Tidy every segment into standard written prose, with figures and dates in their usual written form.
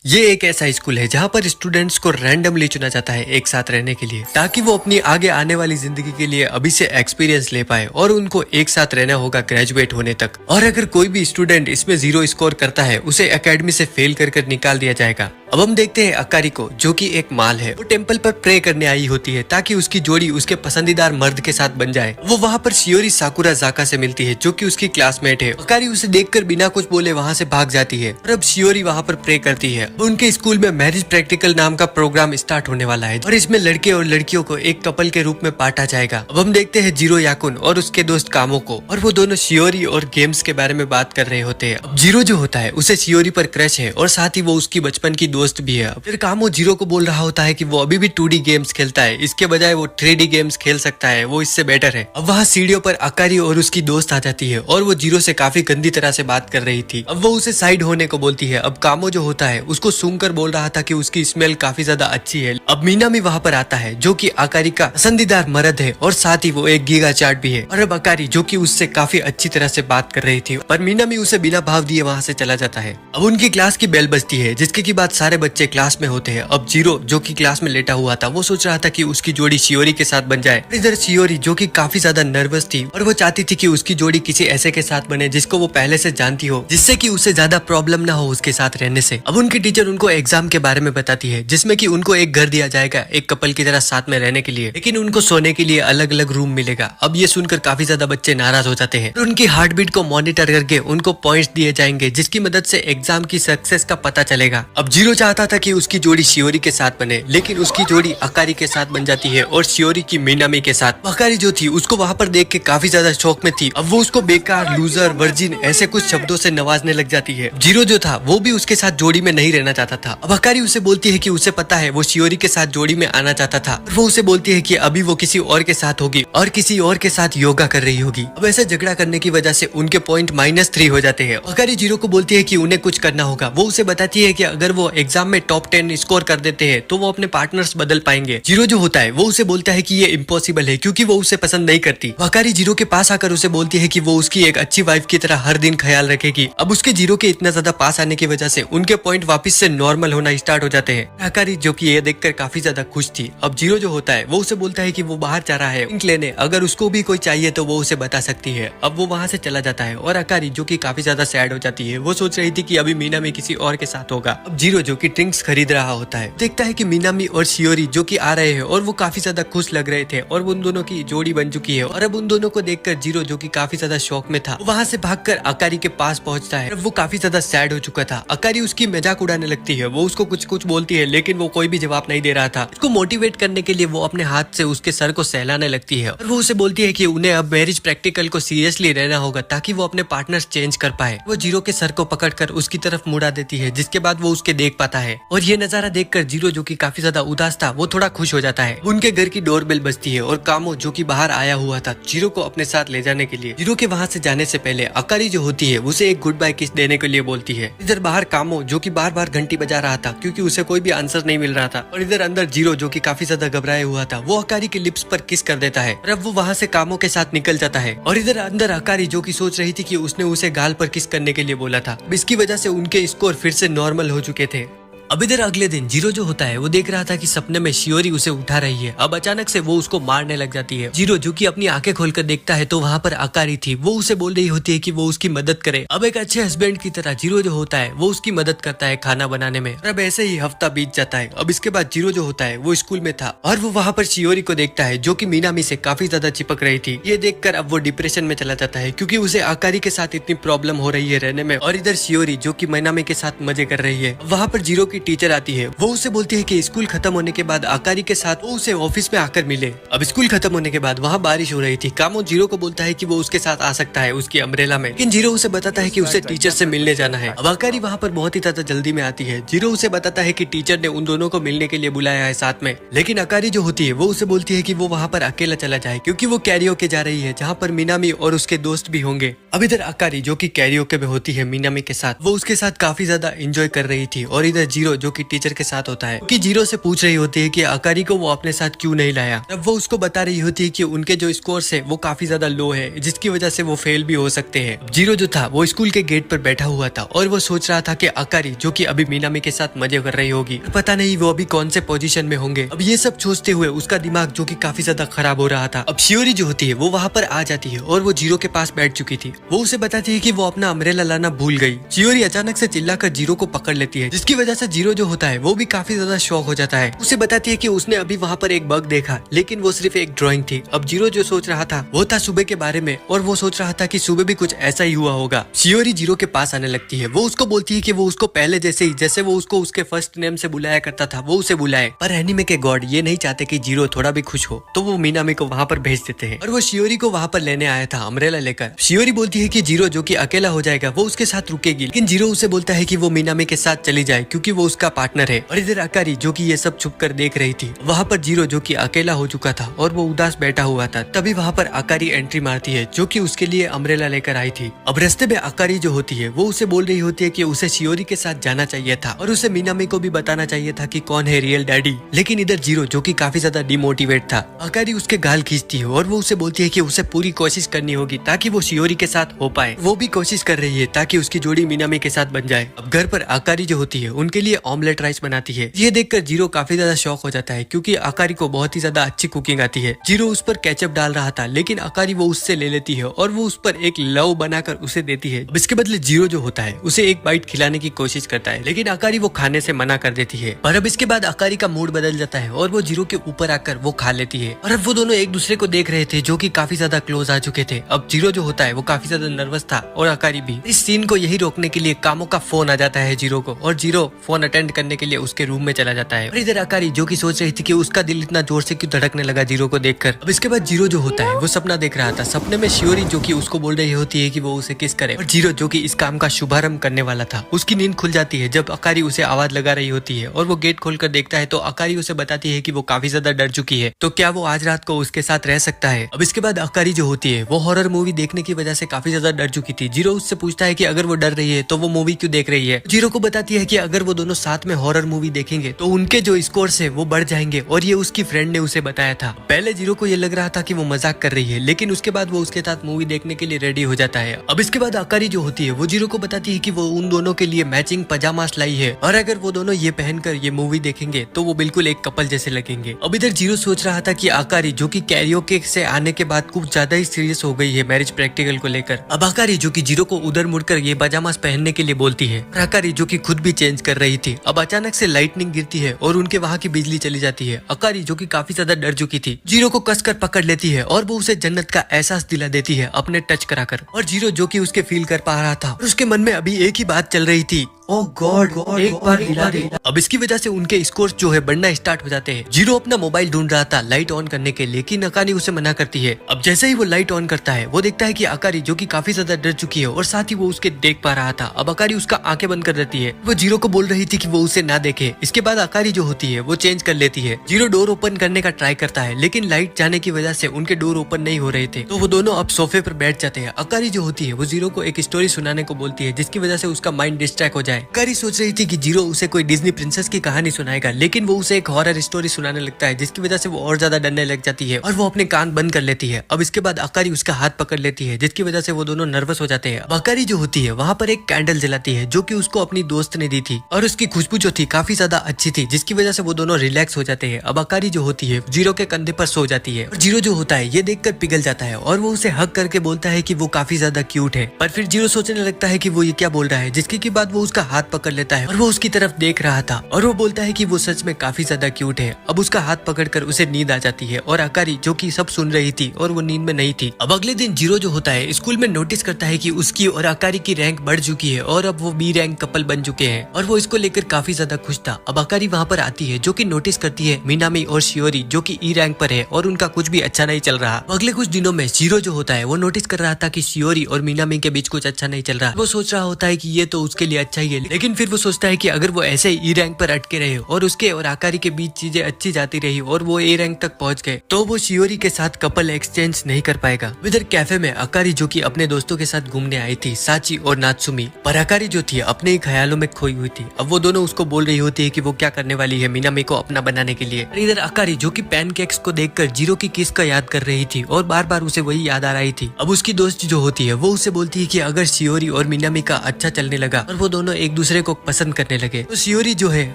ये एक ऐसा स्कूल है जहाँ पर स्टूडेंट्स को रैंडमली चुना जाता है एक साथ रहने के लिए, ताकि वो अपनी आगे आने वाली जिंदगी के लिए अभी से एक्सपीरियंस ले पाए और उनको एक साथ रहना होगा ग्रेजुएट होने तक। और अगर कोई भी स्टूडेंट इसमें 0 स्कोर करता है उसे एकेडमी से फेल कर निकाल दिया जाएगा। अब हम देखते हैं अकारी को, जो कि एक माल है। वो टेम्पल पर प्रे करने आई होती है ताकि उसकी जोड़ी उसके पसंदीदार मर्द के साथ बन जाए। वो वहाँ पर शियोरी साकुरा जाका से मिलती है, जो कि उसकी क्लासमेट है। अकारी उसे देखकर बिना कुछ बोले वहाँ से भाग जाती है और अब शियोरी वहाँ पर प्रे करती है। उनके स्कूल में मैरिज प्रैक्टिकल नाम का प्रोग्राम स्टार्ट होने वाला है और इसमें लड़के और लड़कियों को एक कपल के रूप में बांटा जाएगा। अब हम देखते हैं जीरो याकुन और उसके दोस्त कामो को, और वो दोनों शियोरी और गेम्स के बारे में बात कर रहे होते हैं। अब जीरो जो होता है उसे शियोरी पर क्रश है और साथ ही वो उसकी बचपन की दोस्त भी है। फिर कामो जीरो को बोल रहा होता है कि वो अभी भी 2D गेम्स खेलता है, इसके बजाय वो 3D गेम्स खेल सकता है, वो इससे बेटर है। अब वहाँ सीढ़ियों पर अकारी और उसकी दोस्त आ जाती है और वो जीरो से काफी गंदी तरह से बात कर रही थी। अब वो उसे साइड होने को बोलती है। अब कामो जो होता है उसको सूंघकर बोल रहा था कि उसकी स्मेल काफी ज्यादा अच्छी है। अब मीनामी वहाँ पर आता है, जो कि अकारी का पसंदीदार मर्द है और साथ ही वो एक गीगा चार्ट भी है। और अब अकारी, जो कि उससे काफी अच्छी तरह से बात कर रही थी, पर मीनामी उसे बिना भाव दिए वहाँ से चला जाता है। अब उनकी क्लास की बेल बजती है, जिसके की बाद सारे बच्चे क्लास में होते हैं। अब जीरो, जो कि क्लास में लेटा हुआ था, वो सोच रहा था कि उसकी जोड़ी शियोरी के साथ बन जाए। इधर शियोरी, जो कि काफी ज्यादा नर्वस थी और वो चाहती थी कि उसकी जोड़ी किसी ऐसे के साथ बने जिसको वो पहले से जानती हो, जिससे कि उसे ज्यादा प्रॉब्लम ना हो उसके साथ रहने से। अब उनकी टीचर उनको एग्जाम के बारे में बताती है, जिसमें कि उनको एक घर दिया जाएगा एक कपल की तरह साथ में रहने के लिए, लेकिन उनको सोने के लिए अलग अलग रूम मिलेगा। अब ये सुनकर काफी ज्यादा बच्चे नाराज हो जाते हैं और उनकी हार्ट बीट को मॉनिटर करके उनको पॉइंट्स दिए जाएंगे, जिसकी मदद से एग्जाम की सक्सेस का पता चलेगा। अब जीरो चाहता था कि उसकी जोड़ी शियोरी के साथ बने, लेकिन उसकी जोड़ी अकारी के साथ बन जाती है और शियोरी की मीनामी के साथ। अकारी जो थी उसको वहाँ पर देख के काफी ज्यादा शौक में थी। अब वो उसको बेकार, लूजर, वर्जिन ऐसे कुछ शब्दों से नवाजने लग जाती है। जीरो जो था वो भी उसके साथ जोड़ी में नहीं रहना चाहता था। अब अकारी उसे बोलती है कि उसे पता है वो शियोरी के साथ जोड़ी में आना चाहता था। वो उसे बोलती है कि अभी वो किसी और के साथ होगी और किसी और के साथ योगा कर रही होगी। अब ऐसे झगड़ा करने की वजह से उनके पॉइंट -3 हो जाते हैं। अकारी जीरो को बोलती है कि उन्हें कुछ करना होगा। वो उसे बताती है कि अगर वो एग्जाम में टॉप 10 स्कोर कर देते हैं तो वो अपने पार्टनर्स बदल पाएंगे। जीरो जो होता है वो उसे बोलता है कि ये इम्पॉसिबल है, क्योंकि वो उसे पसंद नहीं करती। अकारी जीरो के पास आकर उसे बोलती है कि वो उसकी एक अच्छी वाइफ की तरह हर दिन ख्याल रखेगी। अब उसके जीरो के इतना ज्यादा पास आने की वजह से उनके पॉइंट वापस से नॉर्मल होना स्टार्ट हो जाते हैं। अकारी, जो कि ये देखकर काफी ज्यादा खुश थी। अब जीरो जो होता है वो उसे बोलता है कि वो बाहर जा रहा है ड्रिंक लेने, अगर उसको भी कोई चाहिए तो वो उसे बता सकती है। अब वो वहाँ से चला जाता है और अकारी, जो कि काफी ज्यादा सैड हो जाती है, वो सोच रही थी कि अभी मीनामी किसी और के साथ होगा। अब जीरो, जो कि ड्रिंक्स खरीद रहा होता है, देखता है कि मीनामी और शियोरी जो कि आ रहे हैं और वो काफी ज्यादा खुश लग रहे थे और उन दोनों की जोड़ी बन चुकी है। और अब उन दोनों को देखकर जीरो, जो कि काफी ज्यादा शौक में था, वहाँ से भागकर अकारी के पास पहुंचता है। अब वो काफी ज्यादा सैड हो चुका था। अकारी उसकी मजाक उड़ाने लगती है, वो उसको कुछ कुछ बोलती है, लेकिन वो कोई भी जवाब नहीं दे रहा था। उसको मोटिवेट करने के लिए वो अपने हाथ से उसके सर को सहलाने लगती है और वो उसे बोलती है कि उन्हें अब मैरिज प्रैक्टिकल को सीरियसली रहना होगा ताकि वो अपने पार्टनर चेंज कर पाए। वो जीरो के सर को पकड़कर उसकी तरफ मुड़ा देती है, जिसके बाद वो उसके देख पाता है। और ये नजारा देखकर जीरो, जो कि काफी ज्यादा उदास था, वो थोड़ा खुश हो जाता है। उनके घर की डोरबेल बजती है और कामो, जो कि बाहर आया हुआ था जीरो को अपने साथ ले जाने के लिए, जीरो के वहाँ से जाने से पहले अकारी जो होती है उसे एक गुड बाय किस देने के लिए बोलती है। इधर बाहर कामो, जो कि बार बार घंटी बजा रहा था क्योंकि उसे कोई भी आंसर नहीं मिल रहा था, और इधर अंदर जीरो, जो कि काफी ज्यादा घबराया हुआ था, वो अकारी के लिप्स पर किस कर देता है और अब वो वहाँ से कामो के साथ निकल जाता है। और इधर अंदर अकारी, जो कि सोच रही थी कि उसने उसे गाल पर किस करने के लिए बोला था, इसकी वजह से उनके स्कोर फिर से नॉर्मल हो चुके थे। अब इधर अगले दिन जीरो जो होता है वो देख रहा था कि सपने में शियोरी उसे उठा रही है। अब अचानक से वो उसको मारने लग जाती है। जीरो, जो कि अपनी आंखें खोलकर देखता है तो वहाँ पर अकारी थी। वो उसे बोल रही होती है कि वो उसकी मदद करे। अब एक अच्छे हस्बैंड की तरह जीरो जो होता है वो उसकी मदद करता है खाना बनाने में। अब ऐसे ही हफ्ता बीत जाता है। अब इसके बाद जीरो जो होता है वो स्कूल में था और वो वहाँ पर शियोरी को देखता है, जो कि मीनामी से काफी ज्यादा चिपक रही थी। ये देखकर अब वो डिप्रेशन में चला जाता है क्योंकि उसे अकारी के साथ इतनी प्रॉब्लम हो रही है रहने में। और इधर शियोरी, जो कि मीनामी के साथ मजे कर रही है, वहाँ पर जीरो की टीचर आती है। वो उसे बोलती है कि स्कूल खत्म होने के बाद अकारी के साथ वो उसे ऑफिस में आकर मिले। अब स्कूल खत्म होने के बाद वहाँ बारिश हो रही थी। कामो जीरो को बोलता है कि वो उसके साथ आ सकता है उसकी अम्ब्रेला में, लेकिन जीरो उसे बताता है कि उसे टीचर से मिलने जाना है। अब अकारी वहाँ पर बहुत ही ज्यादा जल्दी में आती है। जीरो उसे बताता है कि टीचर ने उन दोनों को मिलने के लिए बुलाया है साथ में, लेकिन अकारी जो होती है वो उसे बोलती है कि वो वहाँ पर अकेला चला जाए क्योंकि वो कैरियोके जा रही है, जहाँ पर मीनामी और उसके दोस्त भी होंगे। अब इधर अकारी, जो कि कैरियोके में होती है मीनामी के साथ, वो उसके साथ काफी ज्यादा एंजॉय कर रही थी। और इधर जीरो, जीरो जो कि टीचर के साथ होता है कि जीरो से पूछ रही होती है कि अकारी को वो अपने साथ क्यों नहीं लाया। तब वो उसको बता रही होती है कि उनके जो स्कोर्स है वो काफी ज्यादा लो है, जिसकी वजह से वो फेल भी हो सकते हैं। जीरो जो था वो स्कूल के गेट पर बैठा हुआ था और वो सोच रहा था कि अकारी जो कि अभी मीनामी के साथ मजे कर रही होगी, पता नहीं वो अभी कौन से पोजीशन में होंगे। अब ये सब सोचते हुए उसका दिमाग जो कि काफी ज्यादा खराब हो रहा था। अब शियोरी जो होती है वो वहाँ पर आ जाती है और वो जीरो के पास बैठ चुकी थी। वो उसे बताती है कि वो अपना अम्ब्रेला लाना भूल गई। शियोरी अचानक से चिल्लाकर जीरो को पकड़ लेती है, जिसकी वजह से जीरो जो होता है वो भी काफी ज्यादा शॉक हो जाता है। उसे बताती है कि उसने अभी वहाँ पर एक बग देखा, लेकिन वो सिर्फ एक ड्राइंग थी। अब जीरो जो सोच रहा था वो था सुबह के बारे में, और वो सोच रहा था कि सुबह भी कुछ ऐसा ही हुआ होगा। शियोरी जीरो के पास आने लगती है। वो उसको बोलती है कि वो उसको पहले जैसे वो उसको उसके फर्स्ट नेम से बुलाया करता था वो उसे बुलाए, पर एनीमे के गॉड ये नहीं चाहते कि जीरो थोड़ा भी खुश हो, तो वो मीनामी को वहाँ पर भेज देते हैं। और वो शियोरी को वहाँ पर लेने आया था अम्ब्रेला लेकर। शियोरी बोलती है कि जीरो जो कि अकेला हो जाएगा वो उसके साथ रुकेगी, लेकिन जीरो उसे बोलता है कि वो मीनामी के साथ चली जाए क्योंकि वो उसका पार्टनर है। और इधर अकारी जो कि ये सब छुप कर देख रही थी, वहाँ पर जीरो जो कि अकेला हो चुका था और वो उदास बैठा हुआ था। तभी वहाँ पर अकारी एंट्री मारती है जो कि उसके लिए अम्ब्रेला लेकर आई थी। अब रास्ते में अकारी जो होती है वो उसे बोल रही होती है कि उसे शियोरी के साथ जाना चाहिए था और उसे मीनामी को भी बताना चाहिए था कि कौन है रियल डैडी। लेकिन इधर जीरो जो कि काफी ज्यादा डिमोटिवेट था। अकारी उसके गाल खींचती है और वो उसे बोलती है कि उसे पूरी कोशिश करनी होगी ताकि वो शियोरी के साथ हो पाए। वो भी कोशिश कर रही है ताकि उसकी जोड़ी मीनामी के साथ बन जाए। अब घर पर अकारी जो होती है उनके लिए ऑमलेट राइस बनाती है। ये देखकर जीरो काफी ज्यादा शॉक हो जाता है क्योंकि अकारी को बहुत ही ज्यादा अच्छी कुकिंग आती है। जीरो उस पर केचप डाल रहा था, लेकिन अकारी वो उससे ले लेती है और वो उस पर एक लव बनाकर उसे देती है। अब इसके बदले जीरो जो होता है उसे एक बाइट खिलाने की कोशिश करता है, लेकिन अकारी वो खाने से मना कर देती है। पर अब इसके बाद अकारी का मूड बदल जाता है और वो जीरो के ऊपर आकर वो खा लेती है। और अब वो दोनों एक दूसरे को देख रहे थे जो कि काफी ज्यादा क्लोज आ चुके थे। अब जीरो जो होता है वो काफी ज्यादा नर्वस था और अकारी भी। इस सीन को यही रोकने के लिए कामो का फोन आ जाता है जीरो को, और जीरो फोन अटेंड करने के लिए उसके रूम में चला जाता है। और इधर अकारी जो कि सोच रही थी कि उसका दिल इतना जोर से क्यों धड़कने लगा जीरो को देखकर। अब इसके बाद जीरो जो होता है वो सपना देख रहा था। सपने में शियोरी जो कि उसको बोल रही होती है कि वो उसे किस करे, और जीरो जो कि इस काम का शुभारंभ करने वाला था उसकी नींद खुल जाती है जब अकारी उसे आवाज लगा रही होती है। और वो गेट खोलकर देखता है तो अकारी उसे बताती है कि वो काफी ज्यादा डर चुकी है, तो क्या वो आज रात को उसके साथ रह सकता है। अब इसके बाद अकारी जो होती है वो हॉरर मूवी देखने की वजह से काफी ज्यादा डर चुकी थी। जीरो उससे पूछता है कि अगर वो डर रही है तो वो मूवी क्यों देख रही है। जीरो को बताती है कि अगर वो दोनों साथ में हॉरर मूवी देखेंगे तो उनके जो स्कोर्स है वो बढ़ जाएंगे, और ये उसकी फ्रेंड ने उसे बताया था। पहले जीरो को ये लग रहा था कि वो मजाक कर रही है, लेकिन उसके बाद वो उसके साथ मूवी देखने के लिए रेडी हो जाता है। अब इसके बाद अकारी जो होती है वो जीरो को बताती है कि वो उन दोनों के लिए मैचिंग पजामास लाई है, और अगर वो दोनों ये पहनकर ये मूवी देखेंगे तो वो बिल्कुल एक कपल जैसे लगेंगे। अब इधर जीरो सोच रहा था कि अकारी जो कि कैरियोके से आने के बाद कुछ ज्यादा ही सीरियस हो गई है मैरिज प्रैक्टिकल को लेकर। अब अकारी जो कि जीरो को उधर मुड़कर ये पजामास पहनने के लिए बोलती है, और अकारी जो कि खुद भी चेंज कर रही थी। अब अचानक से लाइटनिंग गिरती है और उनके वहाँ की बिजली चली जाती है। अकारी जो कि काफी ज्यादा डर चुकी थी जीरो को कसकर पकड़ लेती है और वो उसे जन्नत का एहसास दिला देती है अपने टच कराकर। और जीरो जो कि उसके फील कर पा रहा था और उसके मन में अभी एक ही बात चल रही थी, ओह गॉड एक बार हिला दे। अब इसकी वजह से उनके स्कोर्स जो है बढ़ना स्टार्ट हो जाते हैं। जीरो अपना मोबाइल ढूंढ रहा था लाइट ऑन करने के लिए, लेकिन अकारी उसे मना करती है। अब जैसे ही वो लाइट ऑन करता है वो देखता है कि अकारी जो कि काफी ज्यादा डर चुकी है और साथ ही वो उसके देख पा रहा था। अब अकारी उसका आंखें बंद कर देती है। वो जीरो को बोल रही थी कि वो उसे ना देखे। इसके बाद अकारी जो होती है वो चेंज कर लेती है। जीरो डोर ओपन करने का ट्राई करता है, लेकिन लाइट जाने की वजह से उनके डोर ओपन नहीं हो रहे थे, तो वो दोनों अब सोफे पर बैठ जाते हैं। अकारी जो होती है वो जीरो को एक स्टोरी सुनाने को बोलती है जिसकी वजह से उसका माइंड डिस्ट्रैक्ट हो जाए। अकारी सोच रही थी कि जीरो उसे कोई डिज्नी प्रिंसेस की कहानी सुनाएगा, लेकिन वो उसे एक हॉरर स्टोरी सुनाने लगता है जिसकी वजह से वो और ज्यादा डरने लग जाती है और वो अपने कान बंद कर लेती है। अब इसके बाद अकारी उसका हाथ पकड़ लेती है जिसकी वजह से वो दोनों नर्वस हो जाते हैं। अकारी जो होती है वहाँ पर एक कैंडल जलाती है जो कि उसको अपनी दोस्त ने दी थी, और उसकी खुशबू जो थी काफी ज्यादा अच्छी थी जिसकी वजह से वो दोनों रिलैक्स हो जाते हैं। अब अकारी जो होती है जीरो के कंधे पर सो जाती है और जीरो जो होता है ये देखकर पिघल जाता है और वो उसे हग करके बोलता है कि वो काफी ज्यादा क्यूट है। पर फिर जीरो सोचने लगता है कि वो ये क्या बोल रहा है, जिसके बाद वो उसका हाथ पकड़ लेता है और वो उसकी तरफ देख रहा था और वो बोलता है कि वो सच में काफी ज्यादा क्यूट है। अब उसका हाथ पकड़कर उसे नींद आ जाती है और अकारी जो कि सब सुन रही थी और वो नींद में नहीं थी। अब अगले दिन जीरो जो होता है स्कूल में नोटिस करता है कि उसकी और अकारी की रैंक बढ़ चुकी है और अब वो बी रैंक कपल बन चुके हैं और वो इसको लेकर काफी ज्यादा खुश था। अब अकारी वहाँ पर आती है जो कि नोटिस करती है मीनामी और शियोरी जो कि ई रैंक पर है और उनका कुछ भी अच्छा नहीं चल रहा। अगले कुछ दिनों में जीरो जो होता है वो नोटिस कर रहा था कि शियोरी और मीनामी के बीच कुछ अच्छा नहीं चल रहा। वो सोच रहा होता है कि ये तो उसके लिए अच्छा ही है, है, लेकिन फिर वो सोचता है कि अगर वो ऐसे ही E रैंक पर अटके रहे और उसके और आकारी के बीच चीजें अच्छी जाती रही और वो A रैंक तक पहुंच गए तो वो शियोरी के साथ कपल एक्सचेंज नहीं कर पाएगा। इधर कैफे में अकारी जो कि अपने दोस्तों के साथ घूमने आई थी, साची और नात्सुमी, पर अकारी जो थी अपने ही ख्यालों में खोई हुई थी। अब वो दोनों उसको बोल रही होती है कि वो क्या करने वाली है मिनामी को अपना बनाने के लिए। इधर अकारी जो कि पैनकेक्स को देखकर जीरो की किस का याद कर रही थी और बार बार उसे वही याद आ रही थी। अब उसकी दोस्त जो होती है वो उसे बोलती है कि अगर शियोरी और मिनामी का अच्छा चलने लगा और वो दोनों एक दूसरे को पसंद करने लगे तो शियोरी जो है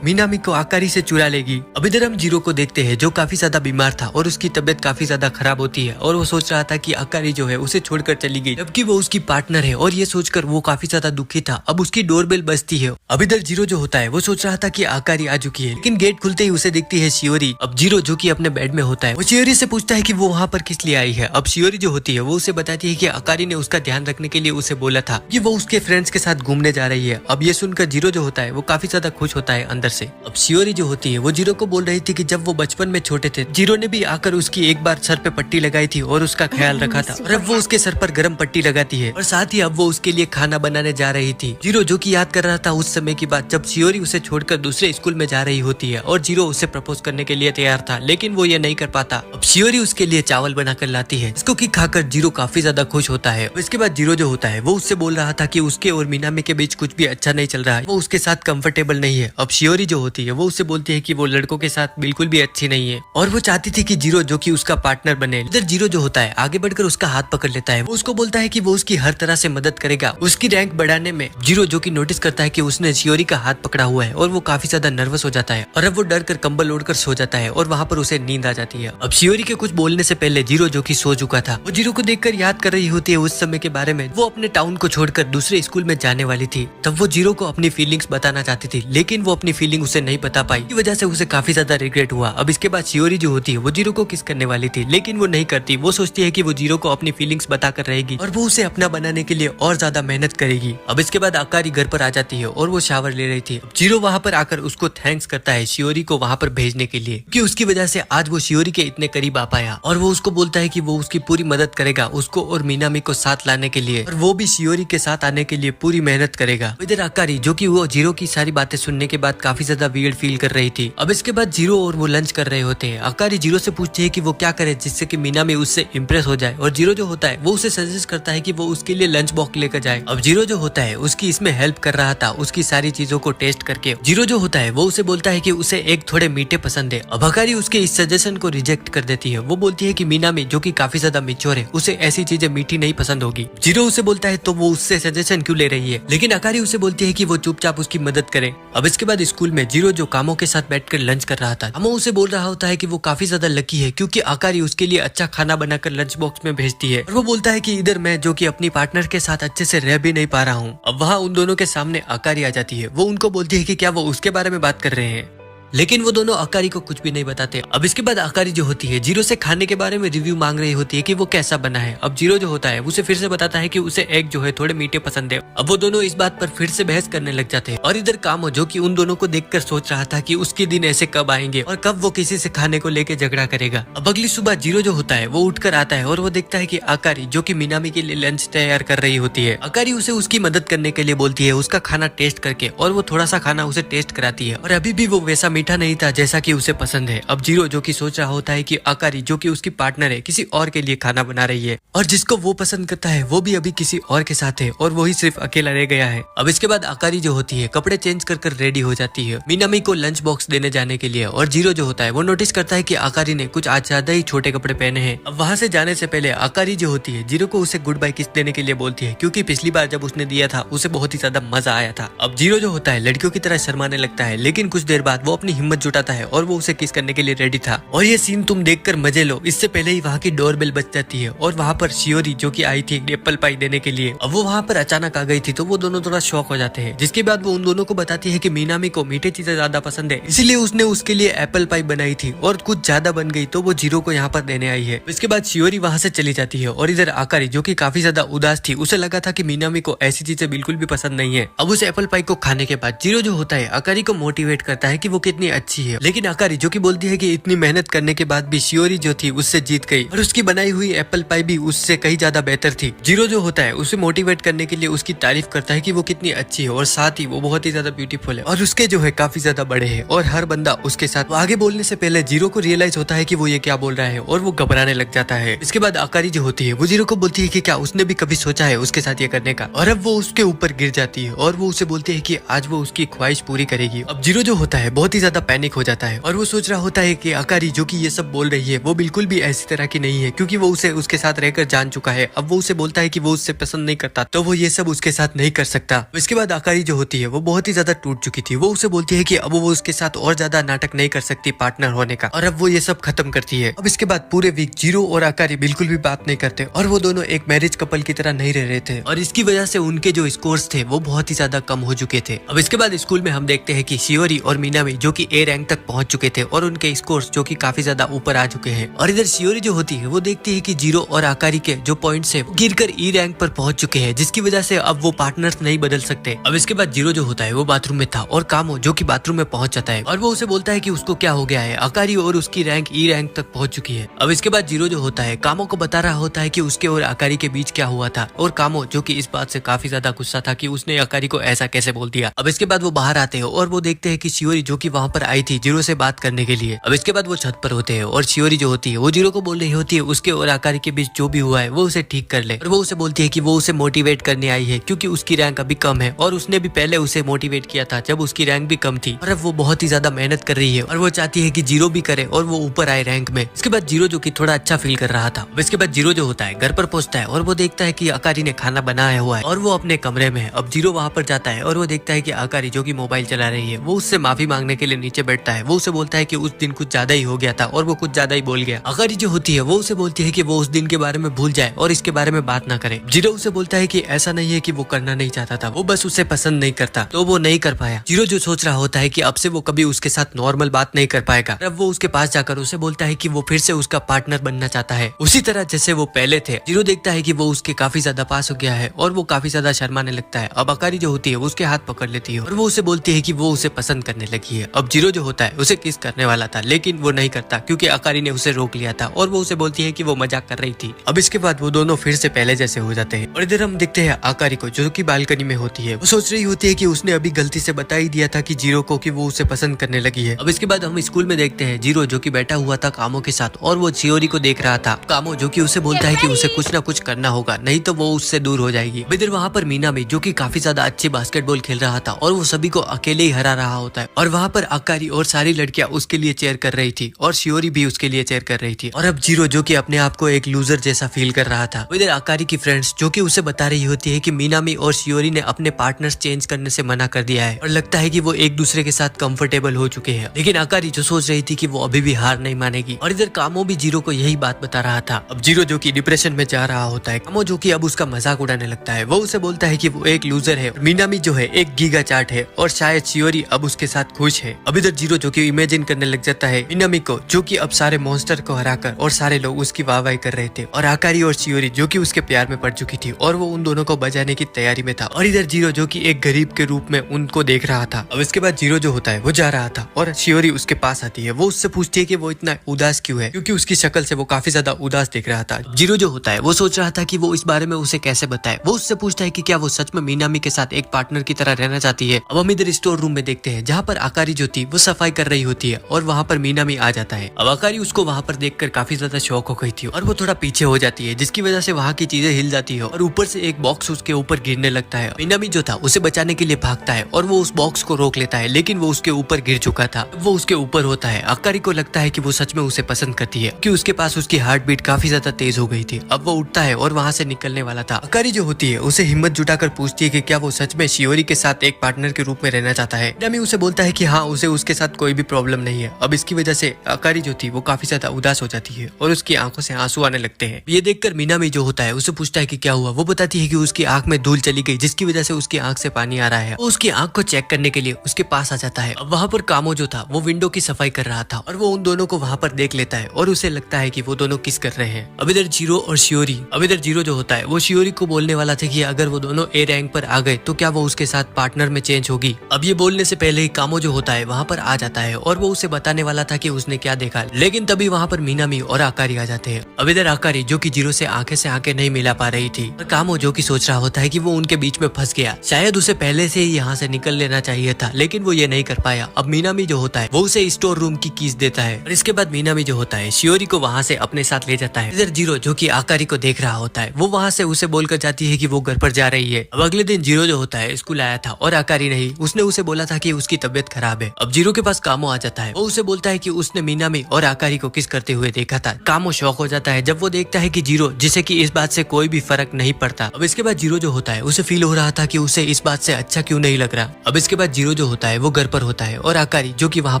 मिनामी को अकारी से चुरा लेगी। अब इधर हम जीरो को देखते हैं जो काफी ज्यादा बीमार था और उसकी तबीयत काफी ज्यादा खराब होती है और वो सोच रहा था कि अकारी जो है उसे छोड़कर चली गई, जबकि वो उसकी पार्टनर है और ये सोचकर वो काफी ज्यादा दुखी था। अब उसकी डोरबेल बजती है। अब इधर जीरो जो होता है वो सोच रहा था कि अकारी आ चुकी है, लेकिन गेट खुलते ही उसे दिखती है शियोरी। अब जीरो जो कि अपने बेड में होता है वो शियोरी से पूछता है कि वो वहाँ पर किस लिए आई है। अब शियोरी जो होती है वो उसे बताती है कि अकारी ने उसका ध्यान रखने के लिए उसे बोला था कि वो उसके फ्रेंड्स के साथ घूमने जा रही है। अब ये सुनकर जीरो जो होता है वो काफी ज्यादा खुश होता है अंदर से। अब शियोरी जो होती है वो जीरो को बोल रही थी कि जब वो बचपन में छोटे थे जीरो ने भी आकर उसकी एक बार सर पे पट्टी लगाई थी और उसका ख्याल रखा था और अब वो उसके सर पर गर्म पट्टी लगाती है और साथ ही अब वो उसके लिए खाना बनाने जा रही थी। जीरो जो कि याद कर रहा था उस समय की बात जब शियोरी उसे छोड़कर दूसरे स्कूल में जा रही होती है और जीरो उसे प्रपोज करने के लिए तैयार था, लेकिन वो ये नहीं कर पाता। अब शियोरी उसके लिए चावल बनाकर लाती है, इसको कि खाकर जीरो काफी ज्यादा खुश होता है। इसके बाद जीरो जो होता है वो उससे बोल रहा था कि उसके और मिनामी के बीच कुछ भी अच्छा नहीं चल रहा है, वो उसके साथ कंफर्टेबल नहीं है। अब शियोरी जो होती है वो उससे बोलती है कि वो लड़कों के साथ बिल्कुल भी अच्छी नहीं है और वो चाहती थी कि जीरो जो कि उसका पार्टनर बने। इधर जीरो जो होता है आगे बढ़कर उसका हाथ पकड़ लेता है, वो उसको बोलता है कि वो उसकी हर तरह से मदद करेगा उसकी रैंक बढ़ाने में। जीरो जो कि नोटिस करता है कि उसने शियोरी का हाथ पकड़ा हुआ है और वो काफी ज्यादा नर्वस हो जाता है और अब वो डर कर कंबल ओढ़कर सो जाता है और वहाँ पर उसे नींद आ जाती है। अब शियोरी के कुछ बोलने से पहले जीरो जो कि सो चुका था वो जीरो को देखकर याद कर रही होती है उस समय के बारे में। वो अपने टाउन को छोड़कर दूसरे स्कूल में जाने वाली थी, तब वो जीरो को अपनी फीलिंग्स बताना चाहती थी, लेकिन वो अपनी फीलिंग उसे नहीं बता पाई, की वजह से उसे काफी ज्यादा रिग्रेट हुआ। अब इसके बाद शियोरी जो होती है वो जीरो को किस करने वाली थी, लेकिन वो नहीं करती। वो सोचती है कि वो जीरो को अपनी फीलिंग्स बताकर रहेगी और वो उसे अपना बनाने के लिए और ज्यादा मेहनत करेगी। अब इसके बाद अकारी घर पर आ जाती है और वो शावर ले रही थी। जीरो वहाँ पर आकर उसको थैंक्स करता है शियोरी को वहाँ पर भेजने के लिए, कि उसकी वजह से आज वो शियोरी के इतने करीब आ पाया, और वो उसको बोलता है कि वो उसकी पूरी मदद करेगा उसको और मिनामी को साथ लाने के लिए, और वो भी शियोरी के साथ आने के लिए पूरी मेहनत करेगा। इधर अकारी जो कि वो जीरो की सारी बातें सुनने के बाद काफी ज्यादा वियर्ड फील कर रही थी। अब इसके बाद जीरो और वो लंच कर रहे होते हैं। अकारी जीरो से पूछती है कि वो क्या करे जिससे कि मिनामी उससे इम्प्रेस हो जाए, और जीरो जो होता है वो उसे सजेस्ट करता है कि वो उसके लिए लंच बॉक्स लेकर जाए। अब जीरो जो होता है उसकी इसमें हेल्प कर रहा था उसकी सारी चीजों को टेस्ट करके। जीरो जो होता है वो उसे बोलता है कि उसे एक थोड़े मीठे पसंद है। अब अकारी उसके इस सजेशन को रिजेक्ट कर देती है। वो बोलती है कि मिनामी जो कि काफी ज्यादा मैच्योर है उसे ऐसी चीजें मीठी नहीं पसंद होगी। जीरो उसे बोलता है तो वो उससे सजेशन क्यों ले रही है, लेकिन अकारी उसे बोलती है कि वो चुपचाप उसकी मदद करे। अब इसके बाद स्कूल में जीरो जो कामों के साथ बैठकर लंच कर रहा था, कामो उसे बोल रहा होता है कि वो काफी ज्यादा लकी है क्योंकि अकारी उसके लिए अच्छा खाना बनाकर लंच बॉक्स में भेजती है, और वो बोलता है कि इधर मैं जो कि अपनी पार्टनर के साथ अच्छे से रह भी नहीं पा रहा हूँ। अब वहाँ उन दोनों के सामने अकारी आ जाती है। वो उनको बोलती है कि क्या वो उसके बारे में बात कर रहे हैं, लेकिन वो दोनों अकारी को कुछ भी नहीं बताते। अब इसके बाद अकारी जो होती है जीरो से खाने के बारे में रिव्यू मांग रही होती है कि वो कैसा बना है। अब जीरो जो होता है उसे फिर से बताता है कि उसे एग जो है थोड़े मीठे पसंद है। अब वो दोनों इस बात पर फिर से बहस करने लग जाते हैं, और इधर कामो जो कि उन दोनों को देखकर सोच रहा था कि उसके दिन ऐसे कब आएंगे और कब वो किसी से खाने को लेके झगड़ा करेगा। अब अगली सुबह जीरो जो होता है वो उठकर आता है और वो देखता है कि अकारी जो कि मिनामी के लिए लंच तैयार कर रही होती है। अकारी उसे उसकी मदद करने के लिए बोलती है उसका खाना टेस्ट करके, और वो थोड़ा सा खाना उसे टेस्ट कराती है, और अभी भी वो वैसा मीठा नहीं था जैसा कि उसे पसंद है। अब जीरो जो कि सोच रहा होता है कि अकारी जो कि उसकी पार्टनर है किसी और के लिए खाना बना रही है, और जिसको वो पसंद करता है वो भी अभी किसी और के साथ है और वही सिर्फ अकेला रह गया है। अब इसके बाद अकारी जो होती है कपड़े चेंज कर रेडी हो जाती है मिनामी को लंच बॉक्स देने जाने के लिए, और जीरो जो होता है वो नोटिस करता है कि अकारी ने कुछ आज ज्यादा ही छोटे कपड़े पहने हैं। अब वहाँ से जाने से पहले अकारी जो होती है जीरो को उसे गुड बाय किस देने के लिए बोलती है, क्योंकि पिछली बार जब उसने दिया था उसे बहुत ही ज्यादा मजा आया था। अब जीरो जो होता है लड़कियों की तरह शर्माने लगता है, लेकिन कुछ देर बाद वो अपनी हिम्मत जुटाता है और वो उसे किस करने के लिए रेडी था। और ये सीन तुम देखकर मजे लो, इससे पहले ही वहाँ की डोरबेल बज जाती है और वहाँ पर शियोरी जो कि आई थी एप्पल पाई देने के लिए, अब वो वहाँ पर अचानक आ गई थी, तो वो दोनों थोड़ा शॉक हो जाते हैं। जिसके बाद वो उन दोनों को बताती है कि मिनामी को मीठे चीजें ज्यादा पसंद है, इसीलिए उसने उसके लिए एप्पल पाई बनाई थी और कुछ ज्यादा बन गई तो वो जीरो को यहाँ पर देने आई है। इसके बाद शियोरी वहाँ से चली जाती है, और इधर अकारी जो कि काफी ज्यादा उदास थी, उसे लगा था कि मिनामी को ऐसी चीजें बिल्कुल भी पसंद नहीं है। अब उस एप्पल पाई को खाने के बाद जीरो जो होता है अकारी को मोटिवेट करता है कि वो कितनी अच्छी है। लेकिन आकारी जो कि बोलती है कि इतनी मेहनत करने के बाद भी शियोरी जो थी उससे जीत गई और उसकी बनाई हुई एप्पल पाई भी उससे कहीं ज्यादा बेहतर थी। जीरो जो होता है उसे मोटिवेट करने के लिए उसकी तारीफ करता है कि वो कितनी अच्छी है और साथ ही वो बहुत ही ज्यादा ब्यूटीफुल है और उसके जो है काफी ज्यादा बड़े है और हर बंदा उसके साथ आगे बोलने से पहले जीरो को रियलाइज होता है कि वो ये क्या बोल रहा है और वो घबराने लग जाता है। इसके बाद आकारी जो होती है वो जीरो को बोलती है कि क्या उसने भी कभी सोचा है उसके साथ ये करने का, और अब वो उसके ऊपर गिर जाती है और वो उसे बोलती है कि आज वो उसकी ख्वाहिश पूरी करेगी। अब जीरो जो होता है बहुत ही ज्यादा पैनिक हो जाता है और वो सोच रहा होता है कि आकारी जो कि ये सब बोल रही है वो बिल्कुल भी ऐसी तरह की नहीं है, क्योंकि वो उसे उसके साथ रहकर जान चुका है। अब वो उसे बोलता है कि वो उससे पसंद नहीं करता तो वो ये सब उसके साथ नहीं कर सकता। इसके बाद आकारी जो होती है वो बहुत ही ज्यादा टूट चुकी थी। वो उसे बोलती है कि अब वो उसके साथ और ज्यादा नाटक नहीं कर सकती पार्टनर होने का, और अब वो ये सब खत्म करती है। अब इसके बाद पूरे वीक जीरो और आकारी बिल्कुल भी बात नहीं करते और वो दोनों एक मैरिज कपल की तरह नहीं रह रहे थे और इसकी वजह से उनके जो स्कोर्स थे वो बहुत ही ज्यादा कम हो चुके थे। अब इसके बाद स्कूल में हम देखते हैं कि शियोरी और मीनामी जो कि ए रैंक तक पहुंच चुके थे और उनके स्कोर्स जो कि काफी ज्यादा ऊपर आ चुके हैं, और इधर शियोरी जो होती है वो देखती है कि जीरो और आकारी के जो पॉइंट्स है गिरकर ई रैंक पर पहुंच चुके हैं, जिसकी वजह से अब वो पार्टनर्स नहीं बदल सकते। अब इसके बाद जीरो जो होता है वो बाथरूम में था और कामो जो कि बाथरूम में पहुंच जाता है और वो उसे बोलता है कि उसको क्या हो गया है, आकारी और उसकी रैंक ई रैंक तक पहुंच चुकी है। अब इसके बाद जीरो जो होता है कामो को बता रहा होता है कि उसके और आकारी के बीच क्या हुआ था, और कामो जो कि इस बात से काफी ज्यादा गुस्सा था कि उसने आकारी को ऐसा कैसे बोल दिया। अब इसके बाद वो बाहर आते हैं और वो देखते हैं कि शियोरी जो कि वहां पर आई थी जीरो से बात करने के लिए। अब इसके बाद वो छत पर होते हैं और शियोरी जो होती है वो जीरो को बोल रही होती है उसके और आकारी के बीच जो भी हुआ है वो उसे ठीक कर ले, और वो उसे बोलती है कि वो उसे मोटिवेट करने आई है क्योंकि उसकी रैंक अभी कम है और उसने भी पहले उसे मोटिवेट किया था जब उसकी रैंक भी कम थी, और अब वो बहुत ही ज्यादा मेहनत कर रही है और वो चाहती है कि जीरो भी करे और वो ऊपर आए रैंक में। इसके बाद जीरो जो कि थोड़ा अच्छा फील कर रहा था। इसके बाद जीरो जो होता है घर पर पहुंचता है और वो देखता है कि आकारी ने खाना बनाया हुआ है और वो अपने कमरे में है। अब जीरो वहां पर जाता है और वो देखता है कि आकारी जो कि मोबाइल चला रही है वो उससे माफी मांगने के लिए नीचे बैठता है। वो उसे बोलता है कि उस दिन कुछ ज्यादा ही हो गया था और वो कुछ ज्यादा ही बोल गया। आकारी जो होती है वो उसे बोलती है कि वो उस दिन के बारे में भूल जाए और इसके बारे में बात ना करे। जीरो उसे बोलता है कि ऐसा नहीं है कि वो करना नहीं चाहता था, वो बस उसे पसंद नहीं करता तो वो नहीं कर पाया। जीरो जो सोच रहा होता है कि अब से वो कभी उसके साथ नॉर्मल बात नहीं कर पाएगा। अब वो उसके पास जाकर उसे बोलता है कि वो फिर से उसका पार्टनर बनना चाहता है उसी तरह जैसे वो पहले थे। जीरो देखता है कि वो उसके काफी ज्यादा पास हो गया है और वो काफी ज्यादा शर्माने लगता है। अब आकारी जो होती है वो उसके हाथ पकड़ लेती है और वो उसे बोलती है कि वो उसे पसंद करने लगी है। अब जीरो जो होता है उसे किस करने वाला था लेकिन वो नहीं करता क्योंकि आकारी ने उसे रोक लिया था और वो उसे बोलती है कि वो मजाक कर रही थी। अब इसके बाद वो दोनों फिर से पहले जैसे हो जाते हैं और इधर हम देखते हैं आकारी को जो कि बालकनी में होती है। वो सोच रही होती है कि उसने अभी गलती से बता ही दिया था कि जीरो को कि वो उसे पसंद करने लगी है। अब इसके बाद हम स्कूल में देखते हैं जीरो जो कि बैठा हुआ था कामो के साथ और वो शियोरी को देख रहा था। कामो जो कि उसे बोलता है कि उसे कुछ ना कुछ करना होगा नहीं तो वो उससे दूर हो जाएगी। इधर वहाँ पर मीनामी जो कि काफी ज्यादा अच्छी बास्केटबॉल खेल रहा था और वो सभी को अकेले ही हरा रहा होता है, और वहाँ पर आकारी और सारी लड़कियां उसके लिए चेयर कर रही थी और शियोरी भी उसके लिए चेयर कर रही थी। और अब जीरो जो कि अपने आप को एक लूजर जैसा फील कर रहा था। इधर आकारी की फ्रेंड्स जो कि उसे बता रही होती है कि मीनामी और शियोरी ने अपने पार्टनर्स चेंज करने से मना कर दिया है और लगता है कि वो एक दूसरे के साथ कंफर्टेबल हो चुके हैं। लेकिन आकारी जो सोच रही थी कि वो अभी भी हार नहीं मानेगी, और इधर कामो भी जीरो को यही बात बता रहा था। अब जीरो जो कि डिप्रेशन में जा रहा होता है, कामो जो कि अब उसका मजाक उड़ाने लगता है। वो उसे बोलता है कि वो एक लूजर है, मीनामी जो है एक गीगा चार्ट है और शायद शियोरी अब उसके साथ खुश है। अब इधर जीरो जो कि इमेजिन करने लग जाता है मीनामी को जो कि अब सारे मॉन्स्टर को हराकर और सारे लोग उसकी वाहवाही कर रहे थे, और आकारी और शियोरी जो कि उसके प्यार में पड़ चुकी थी और वो उन दोनों को बजाने की तैयारी में था। और इधर जीरो जो कि एक गरीब के रूप में उनको देख रहा था। अब इसके बाद जीरो जो होता है वो जा रहा था और शियोरी उसके पास आती है। वो उससे पूछती है कि वो इतना उदास क्यों है, क्योंकि उसकी शक्ल से वो काफी ज्यादा उदास दिख रहा था। जीरो जो होता है वो सोच रहा था कि वो इस बारे में उसे कैसे बताए। वो उससे पूछता है कि क्या वो सच में मीनामी के साथ एक पार्टनर की तरह रहना चाहती है। अब हम इधर स्टोर रूम में देखते हैं जहाँ पर आकारी जो थी वो सफाई कर रही होती है और वहाँ पर मीनामी आ जाता है। अब आकारी उसको वहाँ पर देखकर काफी ज्यादा शॉक हो गई थी और वो थोड़ा पीछे हो जाती है, जिसकी वजह से वहाँ की चीजें हिल जाती है और ऊपर से एक बॉक्स उसके ऊपर गिरने लगता है। मीनामी जो था उसे बचाने के लिए भागता है और वो उस बॉक्स को रोक लेता है, लेकिन वो उसके ऊपर गिर चुका था। वो उसके ऊपर होता है। आकारी को लगता है कि वो सच में उसे पसंद करती है क्योंकि उसके पास उसकी हार्ट बीट काफी ज्यादा तेज हो गई थी। अब वो उठता है और वहाँ से निकलने वाला था। आकारी जो होती है उसे हिम्मत जुटाकर पूछती है कि क्या वो सच में शियोरी के साथ एक पार्टनर के रूप में रहना चाहता है। मीनामी उसे बोलता है कि हाँ, उसे उसके साथ कोई भी प्रॉब्लम नहीं है। अब इसकी वजह से आकारी जो थी वो काफी ज्यादा उदास हो जाती है और उसकी आंखों से आंसू आने लगते हैं। ये देखकर मीनामी जो होता है उसे पूछता है कि क्या हुआ। वो बताती है कि उसकी आंख में धूल चली गई, जिसकी वजह से उसकी आंख से पानी आ रहा है। वो उसकी आंख को चेक करने के लिए उसके पास आ जाता है। अब वहाँ पर कामो जो था वो विंडो की सफाई कर रहा था और वो उन दोनों को वहाँ पर देख लेता है और उसे लगता है कि वो दोनों किस कर रहे हैं। अब इधर जीरो और शियोरी, अब इधर जीरो जो होता है वो शियोरी को बोलने वाला था कि अगर वो दोनों ए रैंक पर आ गए तो क्या वो उसके साथ पार्टनर में चेंज होगी। अब ये बोलने से पहले ही कामो जो होता है है वहाँ पर आ जाता है और वो उसे बताने वाला था कि उसने क्या देखा, लेकिन तभी वहाँ पर मीनामी और आकारी आ जाते हैं। अब इधर आकारी जो कि जीरो से आंखें नहीं मिला पा रही थी, और कामो जो कि सोच रहा होता है कि वो उनके बीच में फंस गया, शायद उसे पहले से ही यहाँ से निकल लेना चाहिए था, लेकिन वो ये नहीं कर पाया। अब मीनामी जो होता है वो उसे स्टोर रूम की कीज देता है और इसके बाद मीनामी जो होता है शियोरी को वहाँ से अपने साथ ले जाता है। इधर जीरो जो कि आकारी को देख रहा होता है वो वहाँ से उसे बोलकर जाती है कि वो घर पर जा रही है। अब अगले दिन जीरो जो होता है स्कूल आया था और आकारी नहीं, उसने उसे बोला था कि उसकी तबीयत खराब है। अब जीरो के पास कामो आ जाता है, वो उसे बोलता है कि उसने मीनामी और आकारी को किस करते हुए देखा था। कामो शॉक हो जाता है जब वो देखता है कि जीरो जिसे कि इस बात से कोई भी फर्क नहीं पड़ता। अब इसके बाद जीरो जो होता है उसे फील हो रहा था कि उसे इस बात से अच्छा क्यों नहीं लग रहा। अब इसके बाद जीरो जो होता है वो घर पर होता है और आकारी जो कि वहाँ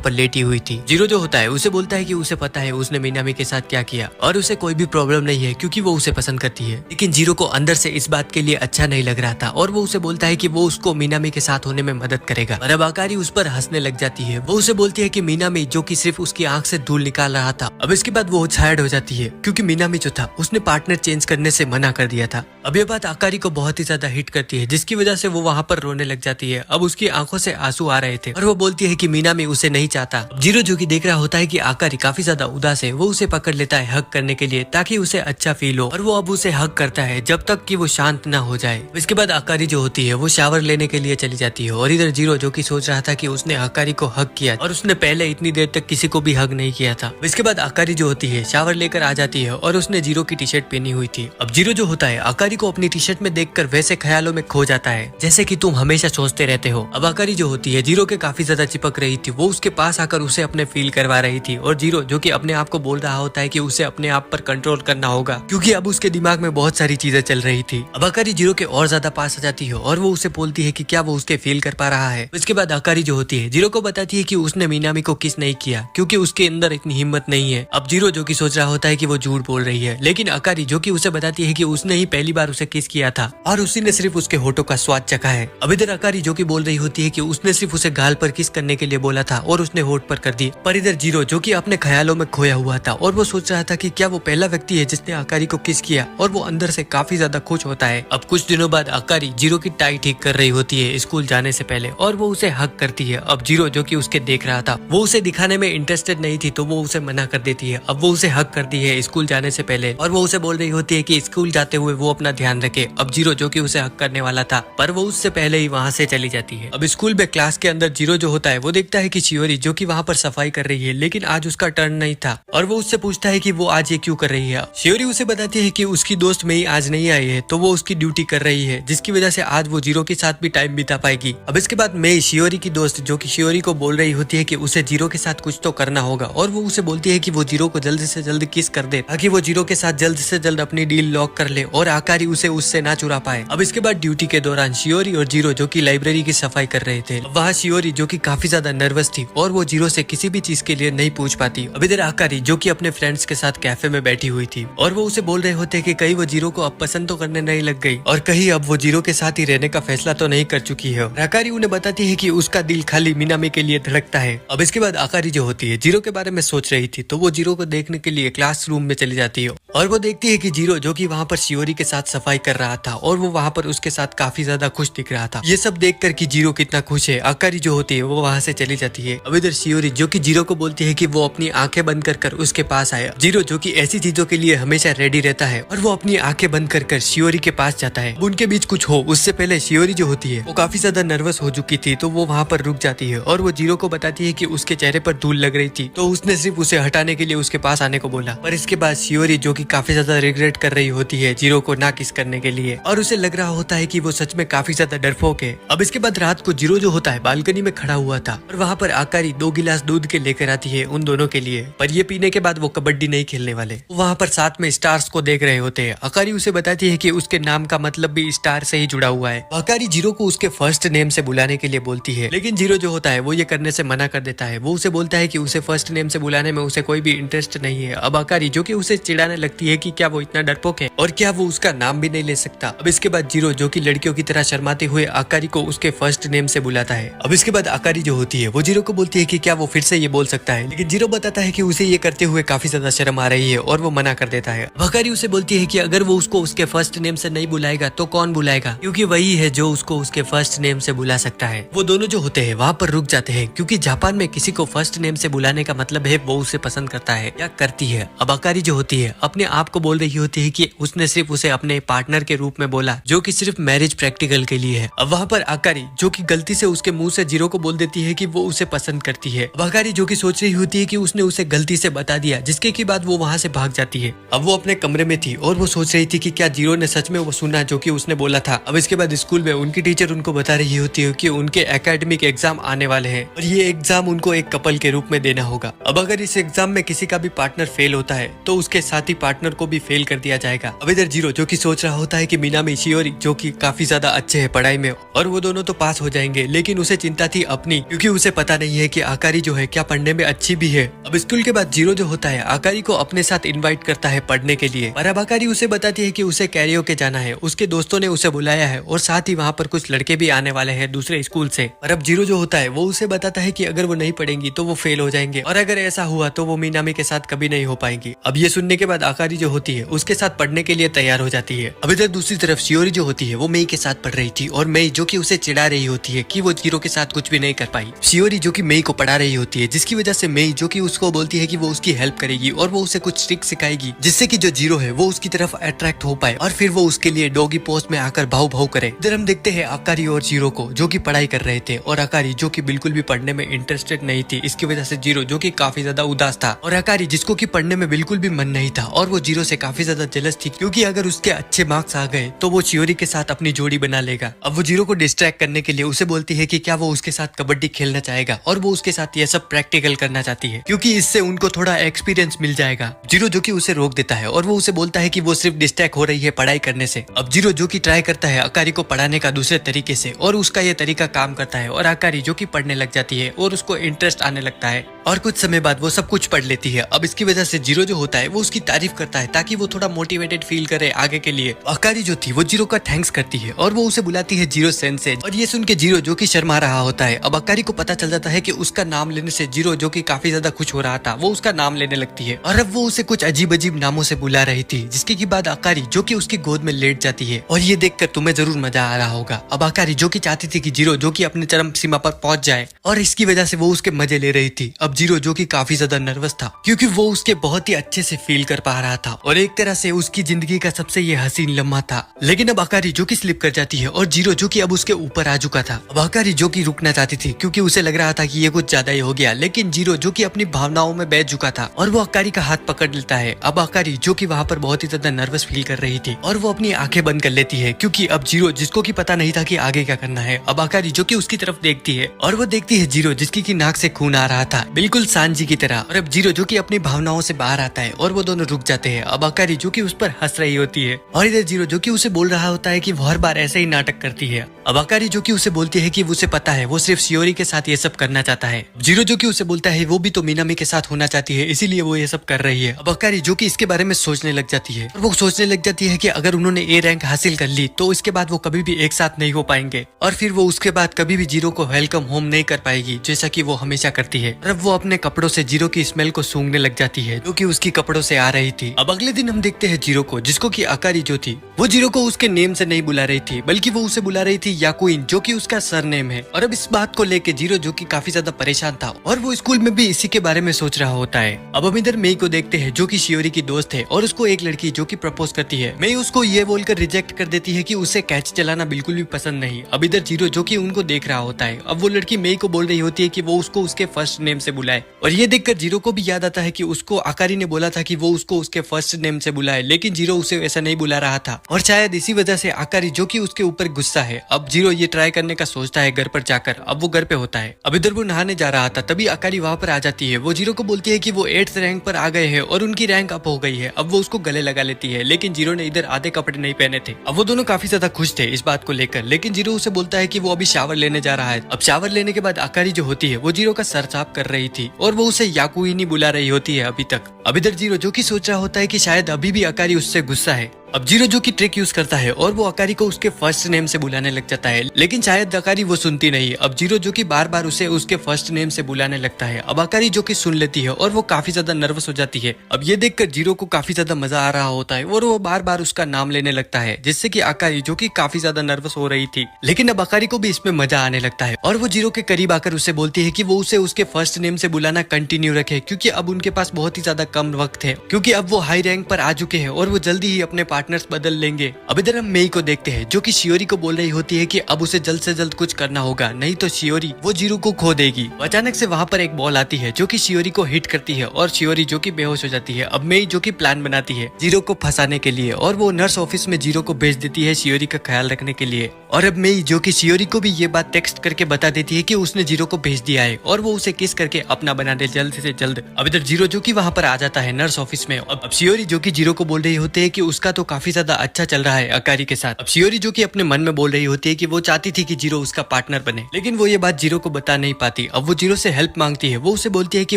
पर लेटी हुई थी। जीरो जो होता है उसे बोलता है कि उसे पता है उसने मीनामी के साथ क्या किया और उसे कोई भी प्रॉब्लम नहीं है क्योंकि वो उसे पसंद करती है, लेकिन जीरो को अंदर से इस बात के लिए अच्छा नहीं लग रहा था और वो उसे बोलता है कि वो उसको मीनामी के साथ होने में मदद करेगा। और अब आकारी उस पर हंसने लग जाती है, वो उसे बोलती है कि मीनामी जो कि सिर्फ उसकी आंख से धूल निकाल रहा था। अब इसके बाद वो छायड हो जाती है क्योंकि मीनामी जो था उसने पार्टनर चेंज करने से मना कर दिया था। अब ये बात आकारी को बहुत ही ज्यादा हिट करती है जिसकी वजह से वो वहाँ पर रोने लग जाती है। अब उसकी आंखों से आंसू आ रहे थे और वो बोलती है कि मीनामी उसे नहीं चाहता। जीरो जो कि देख रहा होता है कि आकारी काफी ज्यादा उदास है, वो उसे पकड़ लेता है हक करने के लिए ताकि उसे अच्छा फील हो और वो अब उसे हक करता है जब तक कि वो शांत ना हो जाए। इसके बाद आकारी जो होती है वो शावर लेने के लिए चली जाती है और इधर जीरो जो कि सोच रहा था कि उसने आकारी को हक किया और उसने पहले इतनी देर तक किसी को भी हक नहीं किया था। इसके बाद आकारी जो होती है शावर लेकर आ जाती है और उसने जीरो की टी शर्ट पहनी हुई थी। अब जीरो जो होता है आकारी को अपनी टी शर्ट में देखकर वैसे ख्यालों में खो जाता है जैसे कि तुम हमेशा सोचते रहते हो। अब आकारी जो होती है जीरो के काफी ज्यादा चिपक रही थी, वो उसके पास आकर उसे अपने फील करवा रही थी और जीरो जो कि अपने आप को बोल रहा होता है कि उसे अपने आप पर कंट्रोल करना होगा क्योंकि अब उसके दिमाग में बहुत सारी चीजें चल रही थी। अब आकारी जीरो के और ज्यादा पास आ जाती है और वो उसे बोलती है कि क्या वो उसके फील कर पा रहा है। इसके बाद आकारी जो होती है जीरो को बताती है कि उसने मीनामी को किस नहीं किया क्योंकि उसके अंदर इतनी हिम्मत नहीं है। अब जीरो जो कि सोच रहा होता है कि वो झूठ बोल रही है, लेकिन आकारी जो कि उसे बताती है कि उसने ही पहली बार उसे किस किया था और उसी ने सिर्फ उसके होठों का स्वाद चखा है। अब इधर आकारी जो कि बोल रही होती है कि उसने सिर्फ उसे गाल पर किस करने के लिए बोला था और उसने होठ पर कर दी। पर इधर जीरो जो कि अपने ख्यालों में खोया हुआ था और वो सोच रहा था कि क्या वो पहला व्यक्ति है जिसने आकारी को किस किया और वो अंदर से काफी ज्यादा खुश होता है। अब कुछ दिनों बाद आकारी जीरो की टाई ठीक कर रही होती है स्कूल जाने से पहले और वो उसे हक करती है। अब जीरो जो कि उसके देख रहा था वो उसे दिखाने में इंटरेस्टेड नहीं थी तो वो उसे मना कर देती है। अब वो उसे हक करती है स्कूल जाने से पहले और वो उसे बोल रही होती है कि स्कूल जाते हुए वो अपना ध्यान रखे। अब जीरो जो कि उसे हक करने वाला था पर वो उससे पहले ही वहाँ से चली जाती है। अब स्कूल में क्लास के अंदर जीरो जो होता है वो देखता है कि शियोरी जो कि वहाँ पर सफाई कर रही है, लेकिन आज उसका टर्न नहीं था और वो उससे पूछता है कि वो आज ये क्यों कर रही है। शियोरी उसे बताती है कि उसकी दोस्त में ही आज नहीं आई है तो वो उसकी ड्यूटी कर रही है जिसकी वजह से आज वो जीरो के साथ भी टाइम बिता पाएगी। अब इसके बाद मैं शियोरी की दोस्त जो कि शियोरी को बोल रही होती है कि उसे जीरो के साथ कुछ तो करना होगा और वो उसे बोलती है कि वो जीरो को जल्द से जल्द किस कर दे ताकि वो जीरो के साथ जल्द से जल्द अपनी डील लॉक कर ले और आकारी उसे उससे ना चुरा पाए। अब इसके बाद ड्यूटी के दौरान शियोरी और जीरो जो कि लाइब्रेरी की सफाई कर रहे थे, वहाँ शियोरी जो कि काफी ज्यादा नर्वस थी और वो जीरो से किसी भी चीज के लिए नहीं पूछ पाती। अब इधर आकारी जो कि अपने फ्रेंड्स के साथ कैफे में बैठी हुई थी और वो उसे बोल रहे होते कि कहीं वो जीरो को अब पसंद तो करने नहीं लग गई और कहीं अब वो जीरो के साथ ही रहने का फैसला तो नहीं कर चुकी है। आकारी उन्हें बताती है कि उसका दिल खाली मीनामी के लिए धड़कता है। अब इसके बाद आकारी जो होती है जीरो के बारे में सोच रही थी तो वो जीरो को देखने के लिए क्लासरूम में चली जाती है और वो देखती है कि जीरो जो कि वहाँ पर शियोरी के साथ सफाई कर रहा था और वो वहाँ पर उसके साथ काफी ज्यादा खुश दिख रहा था। ये सब देखकर कि जीरो कितना खुश है, आकारी जो होती है वो वहाँ से चली जाती है। अब इधर शियोरी जो कि जीरो को बोलती है कि वो अपनी आंखें बंद कर उसके पास आया। जीरो जो कि ऐसी चीजों के लिए हमेशा रेडी रहता है और वो अपनी आंखें बंद कर शियोरी के पास जाता है। उनके बीच कुछ हो उससे पहले शियोरी जो होती है वो काफी ज्यादा नर्वस हो चुकी थी तो वो वहाँ पर रुक जाती है और वो जीरो को बताती है कि उसके चेहरे पर धूल लग रही थी तो उसने सिर्फ उसे हटाने के लिए उसके पास आने को बोला। पर इसके बाद शियोरी जो कि काफी ज्यादा रिग्रेट कर रही होती है जीरो को ना किस करने के लिए और उसे लग रहा होता है कि वो सच में काफी ज्यादा डरपोक है। अब इसके बाद रात को जीरो जो होता है बालकनी में खड़ा हुआ था और वहाँ पर आकारी 2 गिलास दूध के लेकर आती है उन दोनों के लिए, पर ये पीने के बाद वो कबड्डी नहीं खेलने वाले। वहाँ पर साथ में स्टार्स को देख रहे होते हैं। आकारी उसे बताती है कि उसके नाम का मतलब भी स्टार से ही जुड़ा हुआ है। आकारी जीरो को उसके फर्स्ट नेम से बुलाने के लिए बोलती है, लेकिन जीरो जो होता है वो ये करने से मना कर देता है। वो उसे बोलता है कि उसे फर्स्ट नेम से बुलाने में उसे कोई भी इंटरेस्ट नहीं है। अब आकारी जो कि उसे चिढ़ाने लगती है कि क्या वो इतना डरपोक है और क्या वो उसका नाम भी नहीं ले सकता। अब इसके बाद जीरो जो कि लड़कियों की तरह शर्माते हुए आकारी को उसके फर्स्ट नेम से बुलाता है। अब इसके बाद आकारी जो होती है वो जीरो को बोलती है कि क्या वो फिर से ये बोल सकता है, लेकिन जीरो बताता है कि उसे ये करते हुए काफी ज्यादा शर्म आ रही है और वो मना कर देता है। आकारी उसे बोलती है कि अगर वो उसको उसके फर्स्ट नेम से नहीं बुलाएगा तो कौन बुलाएगा, क्योंकि वही है जो उसको उसके फर्स्ट नेम से बुला सकता है। वो दोनों जो होते हैं वहाँ पर रुक जाते हैं, क्योंकि जापान में किसी को फर्स्ट नेम से बुलाने का मतलब है वो उसे पसंद करता है या करती है। अब अकारी जो होती है अपने आप को बोल रही होती है कि उसने सिर्फ उसे अपने पार्टनर के रूप में बोला, जो कि सिर्फ मैरिज प्रैक्टिकल के लिए है। अब वहाँ पर अकारी जो कि गलती से उसके मुंह से जीरो को बोल देती है कि वो उसे पसंद करती है। अब अकारी जो कि सोच रही होती है कि उसने उसे गलती से बता दिया, जिसके की बाद वो वहाँ से भाग जाती है। अब वो अपने कमरे में थी और वो सोच रही थी कि क्या जीरो ने सच में वो सुना जो कि उसने बोला था। अब इसके बाद स्कूल में उनकी टीचर उनको बता रही होती है कि उनके एकेडमिक एग्जाम आने वाले हैं और ये एग्जाम उनको एक कपल के रूप में देना होगा। अब अगर इस एग्जाम में किसी का भी पार्टनर फेल होता है तो उसके साथी पार्टनर को भी फेल कर दिया जाएगा। अब इधर जीरो जो कि सोच रहा होता है कि मिनामी शियोरी जो कि काफी ज्यादा अच्छे हैं पढ़ाई में और वो दोनों तो पास हो जाएंगे, लेकिन उसे चिंता थी अपनी, क्योंकि उसे पता नहीं है कि आकारी जो है क्या पढ़ने में अच्छी भी है। अब स्कूल के बाद जीरो जो होता है आकारी को अपने साथ इनवाइट करता है पढ़ने के लिए, और अब आकारी उसे बताती है कि उसे कैरियोके जाना है। उसके दोस्तों ने उसे बुलाया है और साथ ही वहाँ पर कुछ लड़के भी आने वाले हैं दूसरे स्कूल से। और अब जीरो जो होता है वो उसे बताता है कि अगर वो नहीं पढ़ेंगी तो वो फेल हो जाएंगे, और अगर ऐसा हुआ तो वो मीनामी के साथ कभी नहीं हो पाएंगी। अब ये सुनने के बाद आकारी जो होती है उसके साथ पढ़ने के लिए तैयार हो जाती है। अब इधर दूसरी तरफ शियोरी जो होती है वो मेई के साथ पढ़ रही थी और मेई जो कि उसे चिढ़ा रही होती है कि वो जीरो के साथ कुछ भी नहीं कर पाई। शियोरी जो कि मेई को पढ़ा रही होती है, जिसकी वजह से मेई जो कि उसको बोलती है कि वो उसकी हेल्प करेगी और वो उसे कुछ ट्रिक सिखाएगी, जिससे कि जो जीरो है वो उसकी तरफ अट्रैक्ट हो पाए और फिर वो उसके लिए डॉगी पोस्ट में आकर भाव भाव करे। इधर हम देखते हैं आकारी और जीरो को जो कि पढ़ाई कर रहे थे, और आकारी जो कि बिल्कुल भी पढ़ने में इंटरेस्टेड नहीं थी। इसकी वजह से जीरो जो कि काफी ज्यादा उदास था, और आकारी जिसको कि पढ़ने में बिल्कुल भी मन नहीं था और वो जीरो से काफी ज्यादा जेलस थी, क्योंकि अगर उसके अच्छे मार्क्स आ गए तो वो शियोरी के साथ अपनी जोड़ी बना लेगा। अब वो जीरो को डिस्ट्रैक्ट करने के लिए उसे बोलती है कि क्या वो उसके साथ कबड्डी खेलना चाहेगा, और वो उसके साथ ये सब प्रैक्टिकल करना चाहती है, क्योंकि इससे उनको थोड़ा एक्सपीरियंस मिल जाएगा। जीरो जो कि उसे रोक देता है और वो उसे बोलता है कि वो सिर्फ डिस्ट्रैक्ट हो रही है पढ़ाई करने से। अब जीरो जो कि ट्राई करता है आकारी को पढ़ाने का दूसरे तरीके से, और उसका ये तरीका काम करता है और आकारी जो कि पढ़ने लग जाती है और उसको इंटरेस्ट आने लगता है, और कुछ समय बाद वो सब कुछ पढ़ लेती है। अब इसकी वजह से जीरो जो होता है वो उसकी तारीफ करता है ताकि वो थोड़ा मोटिवेटेड फील करे आगे के लिए। आकारी जो थी वो जीरो का थैंक्स करती है और वो उसे बुलाती है जीरो सेंसे, और ये सुन के जीरो जो कि शर्मा रहा होता है। अब आकारी को पता चल जाता है कि उसका नाम लेने से जीरो जो कि काफी ज्यादा खुश हो रहा था वो उसका नाम लेने लगती है, और अब वो उसे कुछ अजीब अजीब नामों से बुला रही थी, जिसके की बाद आकारी जो कि उसकी गोद में लेट जाती है, और ये देखकर तुम्हें जरूर मजा आ रहा होगा। अब आकारी जो कि चाहती थी कि जीरो जो कि अपने चरम सीमा पर पहुंच जाए, और इसकी वजह से वो उसके मजे ले रही थी। अब जीरो जो कि काफी ज्यादा नर्वस था, क्योंकि वो उसके बहुत ही अच्छे से फील कर पा रहा था और एक तरह से उसकी जिंदगी का सबसे ये हसीन लम्हा था। लेकिन अब आकारी जो कि स्लिप कर जाती है और जीरो जो कि अब उसके ऊपर आ चुका था। अब आकारी जो कि रुकना चाहती थी क्योंकि उसे लग रहा था कि ये कुछ ज्यादा ही हो गया, लेकिन जीरो जो कि अपनी भावनाओं में बह चुका था और वो आकारी का हाथ पकड़ लेता है। अब आकारी जो कि वहाँ पर बहुत ही ज्यादा नर्वस फील कर रही थी और वो अपनी आंखें बंद कर लेती है, क्योंकि अब जीरो जिसको कि पता नहीं था कि आगे क्या करना है। अब आकारी जो कि उसकी तरफ देखती है और वो देखती है जीरो जिसकी की नाक से खून आ रहा था, बिल्कुल सांजी की तरह। और अब जीरो जो कि अपनी भावनाओं से बाहर आता है और वो दोनों रुक जाते हैं। अब आकारी जो कि उस पर हंस रही होती है, और इधर जीरो जो कि उसे बोल रहा होता है कि वो हर बार ऐसे ही नाटक करती है। अब आकारी जो कि उसे बोलती है कि उसे पता है वो सिर्फ शियोरी के साथ ये सब करना चाहता है। जीरो जो कि उसे बोलता है वो भी तो मिनामी के साथ होना चाहती है, इसीलिए वो ये सब कर रही है। अब आकारी जो कि इसके बारे में सोचने लग जाती है और वो सोचने लग जाती है कि अगर उन्होंने ए रैंक हासिल कर ली तो इसके बाद वो कभी भी एक साथ नहीं हो पाएंगे, और फिर वो उसके बाद कभी भी जीरो को वेलकम होम नहीं कर पाएगी, जैसा कि वो हमेशा करती है। और अब वो अपने कपड़ों से जीरो की स्मेल को सूंघने लग जाती है जो कि उसकी कपड़ों से आ रही थी। अब अगले दिन हम देखते हैं जीरो को, जिसको कि आकारी जो थी वो जीरो को उसके नेम से नहीं बुला रही थी, बल्कि वो उसे बुला रही थी याकुइन, जो कि उसका सरनेम है। और अब इस बात को लेके जीरो जो कि काफी ज्यादा परेशान था और वो स्कूल में भी इसी के बारे में सोच रहा होता है। अब हम इधर मेई को देखते हैं जो कि शियोरी की दोस्त है, और उसको एक लड़की जो कि प्रपोज करती है। मेई उसको ये बोलकर रिजेक्ट कर देती है कि उसे कैच चलाना बिल्कुल भी पसंद नहीं। अब इधर जीरो जो कि उनको देख रहा होता है। अब वो लड़की मेई को बोल रही होती है कि वो उसको उसके फर्स्ट नेम से बुलाए, और ये देखकर जीरो को भी याद आता है कि उसको आकारी ने बोला था कि वो उसको उसके फर्स्ट नेम से बुलाए, लेकिन जीरो उसे ऐसा नहीं बुला रहा था, और शायद इसी वजह से आकारी जो कि उसके ऊपर गुस्सा है। अब जीरो ये ट्राई करने का सोचता है घर पर जाकर। अब वो घर पे होता है। अब इधर वो नहाने जा रहा था, तभी आकारी वहाँ पर आ जाती है। वो जीरो को बोलती है कि वो 8th रैंक पर आ गए हैं और उनकी रैंक अप हो गई है। अब वो उसको गले लगा लेती है, लेकिन जीरो ने इधर आधे कपड़े नहीं पहने थे। अब वो दोनों काफी ज्यादा खुश थे इस बात को लेकर, लेकिन जीरो उसे बोलता है कि वो अभी शावर लेने जा रहा है। अब शावर लेने के बाद आकारी जो होती है वो जीरो का सर साफ कर रही थी और वो उसे याकुइनी बुला रही होती है अभी तक। अब इधर जीरो जो कि सोच रहा होता है कि शायद अभी भी अकारी उससे गुस्सा है। अब जीरो जो कि ट्रिक यूज करता है और वो अकारी को उसके फर्स्ट नेम से बुलाने लग जाता है, लेकिन शायद अकारी वो सुनती नहीं। अब जीरो जो कि बार बार उसे उसके फर्स्ट नेम से बुलाने लगता है। अब अकारी जो कि सुन लेती है और वो काफी ज्यादा नर्वस हो जाती है। अब ये देखकर जीरो को काफी ज्यादा मजा आ रहा होता है और वो बार बार उसका नाम लेने लगता है, जिससे कि अकारी जो कि काफी ज्यादा नर्वस हो रही थी, लेकिन अब अकारी को भी इसमें मजा आने लगता है और वो जीरो के करीब आकर उसे बोलती है कि वो उसे उसके फर्स्ट नेम से बुलाना कंटिन्यू रखे, क्योंकि अब उनके पास बहुत ही ज्यादा कम वक्त है, क्योंकि अब वो हाई रैंक पर आ चुके हैं और वो जल्दी ही अपने पार्टनर्स बदल लेंगे। अब इधर हम मेई को देखते हैं जो कि शियोरी को बोल रही होती है कि अब उसे जल्द से जल्द कुछ करना होगा, नहीं तो शियोरी वो जीरो को खो देगी। अचानक से वहाँ पर एक बॉल आती है जो कि शियोरी को हिट करती है और शियोरी जो कि बेहोश हो जाती है। अब मेई जो कि प्लान बनाती है जीरो को फंसाने के लिए और वो नर्स ऑफिस में जीरो को भेज देती है शियोरी का ख्याल रखने के लिए। और अब मेई जो कि शियोरी को भी ये बात टेक्स्ट करके बता देती है कि उसने जीरो को भेज दिया है और वो उसे किस करके अपना बना दे जल्द से जल्द। अब इधर जीरो जो कि वहाँ पर आ जाता है नर्स ऑफिस में। अब शियोरी जो कि जीरो को बोल रही होती है कि उसका तो काफी ज्यादा अच्छा चल रहा है अकारी के साथ। अब शियोरी जो कि अपने मन में बोल रही होती है कि वो चाहती थी कि जीरो उसका पार्टनर बने, लेकिन वो ये बात जीरो को बता नहीं पाती। अब वो जीरो से हेल्प मांगती है। वो उसे बोलती है कि